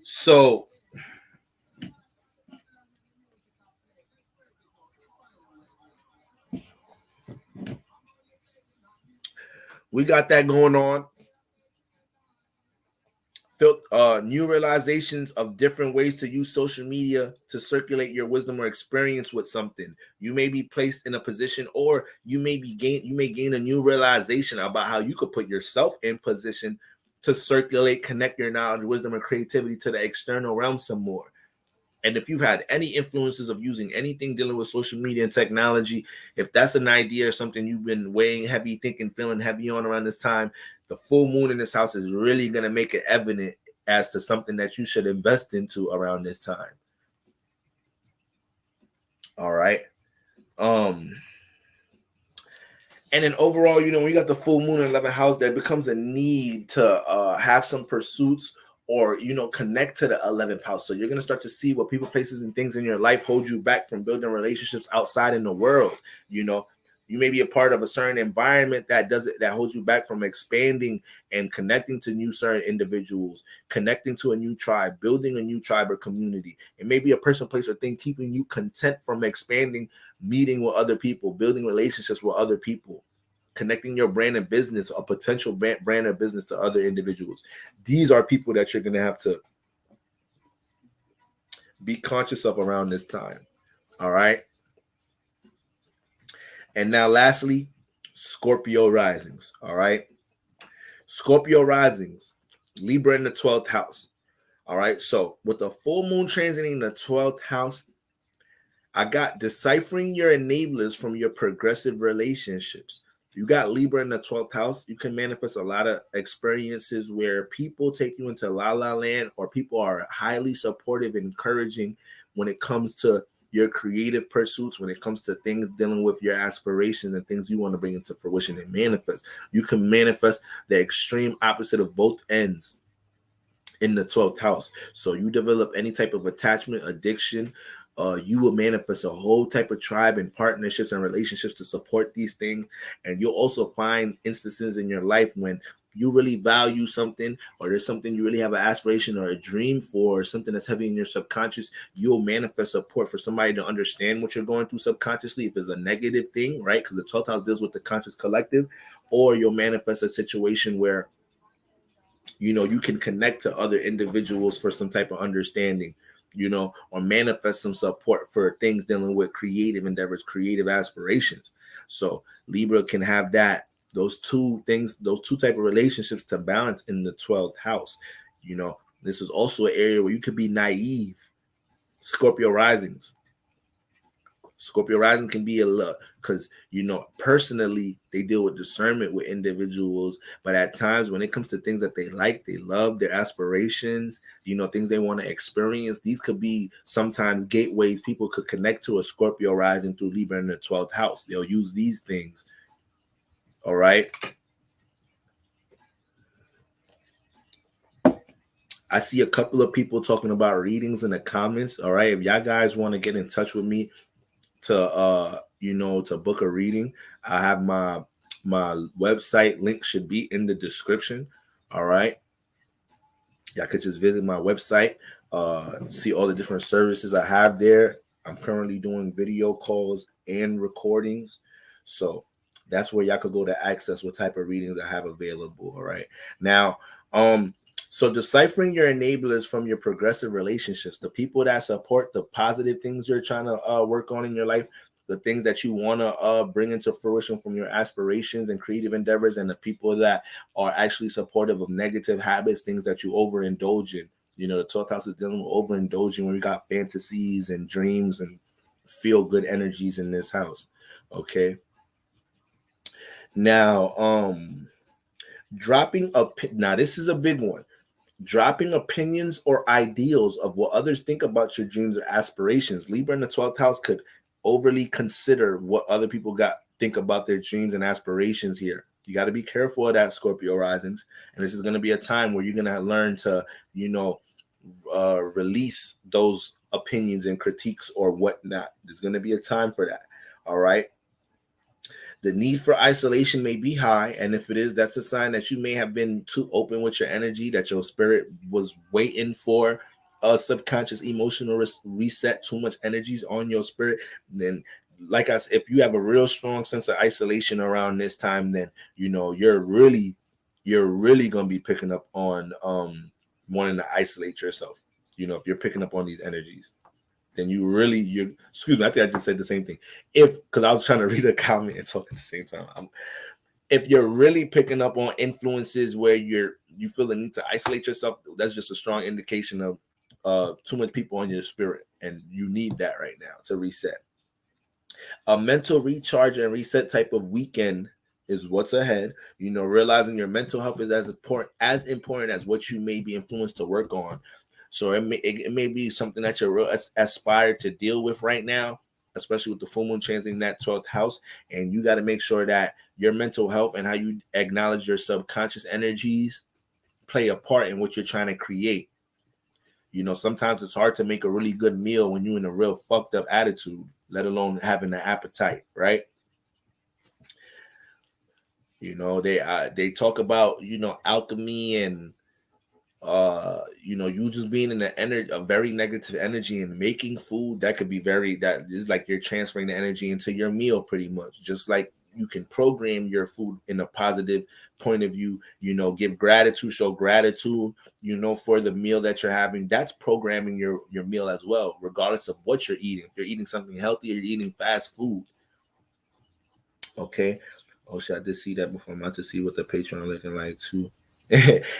So we got that going on. New realizations of different ways to use social media to circulate your wisdom or experience with something. You may be placed in a position, or you may gain a new realization about how you could put yourself in position to circulate, connect your knowledge, wisdom, and creativity to the external realm some more. And if you've had any influences of using anything dealing with social media and technology, if that's an idea or something you've been weighing heavy, thinking, feeling heavy on around this time, the full moon in this house is really going to make it evident as to something that you should invest into around this time. All right. And then overall, we got the full moon in 11th house, there becomes a need to have some pursuits or, connect to the 11th house. So you're going to start to see what people, places, and things in your life hold you back from building relationships outside in the world. You may be a part of a certain environment that holds you back from expanding and connecting to new certain individuals, connecting to a new tribe, building a new tribe or community. It may be a person, place, or thing keeping you content from expanding, meeting with other people, building relationships with other people, connecting your brand and business, a potential brand or business, to other individuals. These are people that you're going to have to be conscious of around this time. All right. And now lastly, Scorpio risings. All right. Scorpio risings, Libra in the 12th house. All right. So with the full moon transiting the 12th house, I got deciphering your enablers from your progressive relationships. You got Libra in the 12th house. You can manifest a lot of experiences where people take you into la la land, or people are highly supportive and encouraging when it comes to, your creative pursuits, when it comes to things dealing with your aspirations and things you want to bring into fruition and manifest, you can manifest the extreme opposite of both ends in the 12th house. So you develop any type of attachment, addiction, you will manifest a whole type of tribe and partnerships and relationships to support these things. And you'll also find instances in your life when you really value something, or there's something you really have an aspiration or a dream for, or something that's heavy in your subconscious, you'll manifest support for somebody to understand what you're going through subconsciously. If it's a negative thing, right? Because the 12th house deals with the conscious collective. Or you'll manifest a situation where you can connect to other individuals for some type of understanding, or manifest some support for things dealing with creative endeavors, creative aspirations. So Libra can have those two type of relationships to balance in the 12th house. This is also an area where you could be naive. Scorpio risings can be a lot, because personally they deal with discernment with individuals, but at times when it comes to things that they like, they love, their aspirations, things they want to experience, these could be sometimes gateways people could connect to a Scorpio rising through Libra in the 12th house. They'll use these things. All right. I see a couple of people talking about readings in the comments. All right. If y'all guys want to get in touch with me to to book a reading, I have my website link should be in the description. All right, y'all could just visit my website, see all the different services I have there. I'm currently doing video calls and recordings, so that's where y'all could go to access what type of readings I have available. All right, now so deciphering your enablers from your progressive relationships, the people that support the positive things you're trying to work on in your life, the things that you want to bring into fruition from your aspirations and creative endeavors, and the people that are actually supportive of negative habits, things that you overindulge in. The 12th house is dealing with overindulging, when we got fantasies and dreams and feel good energies in this house. Okay. Now, now this is a big one. Dropping opinions or ideals of what others think about your dreams or aspirations. Libra in the 12th house could overly consider what other people think about their dreams and aspirations here. You got to be careful of that, Scorpio risings. And this is going to be a time where you're going to learn to, release those opinions and critiques or whatnot. There's going to be a time for that. All right. The need for isolation may be high, and if it is, that's a sign that you may have been too open with your energy, that your spirit was waiting for a subconscious emotional reset. Too much energies on your spirit. Then, like I said, if you have a real strong sense of isolation around this time, then you're really gonna be picking up on wanting to isolate yourself. If you're picking up on these energies, then excuse me, I think I just said the same thing. Because I was trying to read a comment and talk at the same time. If you're really picking up on influences where you feel the need to isolate yourself, that's just a strong indication of too much people on your spirit, and you need that right now to reset. A mental recharge and reset type of weekend is what's ahead. Realizing your mental health is as important as what you may be influenced to work on. So it may be something that you're aspired to deal with right now, especially with the full moon transiting that 12th house. And you got to make sure that your mental health and how you acknowledge your subconscious energies play a part in what you're trying to create. Sometimes it's hard to make a really good meal when you're in a real fucked up attitude, let alone having an appetite, right? They talk about, alchemy and you just being in a very negative energy and making food that could be that is like you're transferring the energy into your meal pretty much. Just like you can program your food in a positive point of view, give gratitude, show gratitude, for the meal that you're having. That's programming your meal as well, regardless of what you're eating. If you're eating something healthy or you're eating fast food. Okay. Oh shit, I did see that before. I'm about to see what the Patreon looking like too.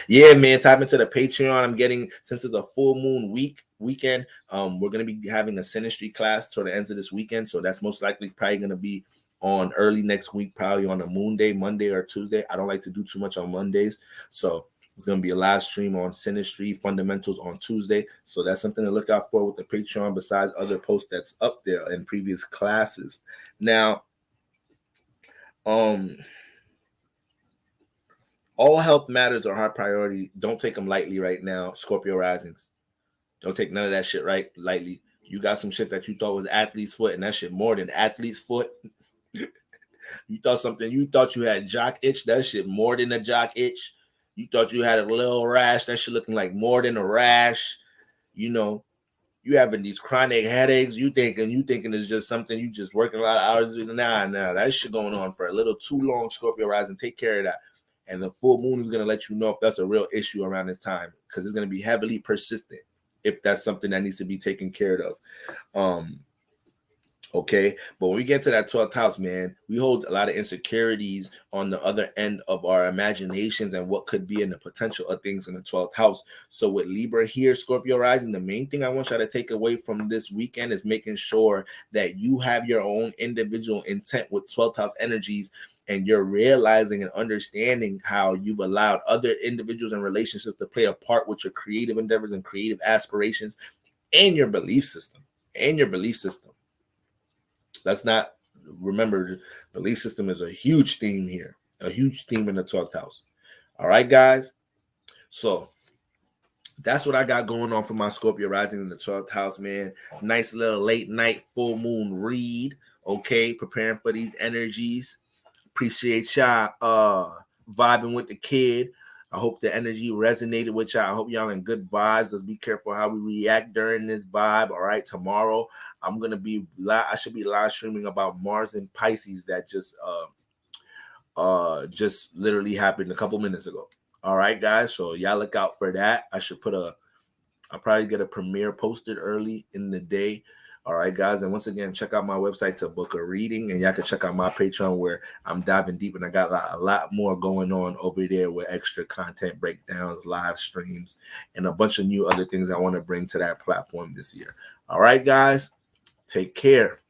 Yeah, man, tap into the Patreon. I'm getting, since it's a full moon weekend, we're gonna be having a synastry class toward the end of this weekend. So that's most likely probably gonna be on early next week, probably on a moon day, Monday or Tuesday. I don't like to do too much on Mondays. So It's going to be a live stream on Synastry Fundamentals on Tuesday. So that's something to look out for with the Patreon besides other posts that's up there in previous classes. Now, all health matters are high priority. Don't take them lightly right now, Scorpio risings. Don't take none of that shit lightly. You got some shit that you thought was athlete's foot, and that shit more than athlete's foot. You thought you had jock itch, that shit more than a jock itch. You thought you had a little rash, that shit looking like more than a rash. You know, you having these chronic headaches. You thinking it's just something you just working a lot of hours. Nah, that shit going on for a little too long, Scorpio rising. Take care of that. And the full moon is going to let you know if that's a real issue around this time, because it's going to be heavily persistent if that's something that needs to be taken care of. Okay, but when we get to that 12th house, man, we hold a lot of insecurities on the other end of our imaginations and what could be in the potential of things in the 12th house. So with Libra here, Scorpio rising, the main thing I want y'all to take away from this weekend is making sure that you have your own individual intent with 12th house energies, and you're realizing and understanding how you've allowed other individuals and relationships to play a part with your creative endeavors and creative aspirations and your belief system. Let's not remember, belief system is a huge theme here, a huge theme in the 12th house. All right, guys. So that's what I got going on for my Scorpio rising in the 12th house, man. Nice little late night full moon read. Okay, preparing for these energies. Appreciate y'all vibing with the kid. I hope the energy resonated with y'all. I hope y'all in good vibes. Let's be careful how we react during this vibe. All right, tomorrow I should be live streaming about Mars and Pisces that just literally happened a couple minutes ago. All right, guys. So y'all look out for that. I'll probably get a premiere posted early in the day. All right, guys. And once again, check out my website to book a reading. And y'all can check out my Patreon where I'm diving deep. And I got a lot more going on over there with extra content breakdowns, live streams, and a bunch of new other things I want to bring to that platform this year. All right, guys. Take care.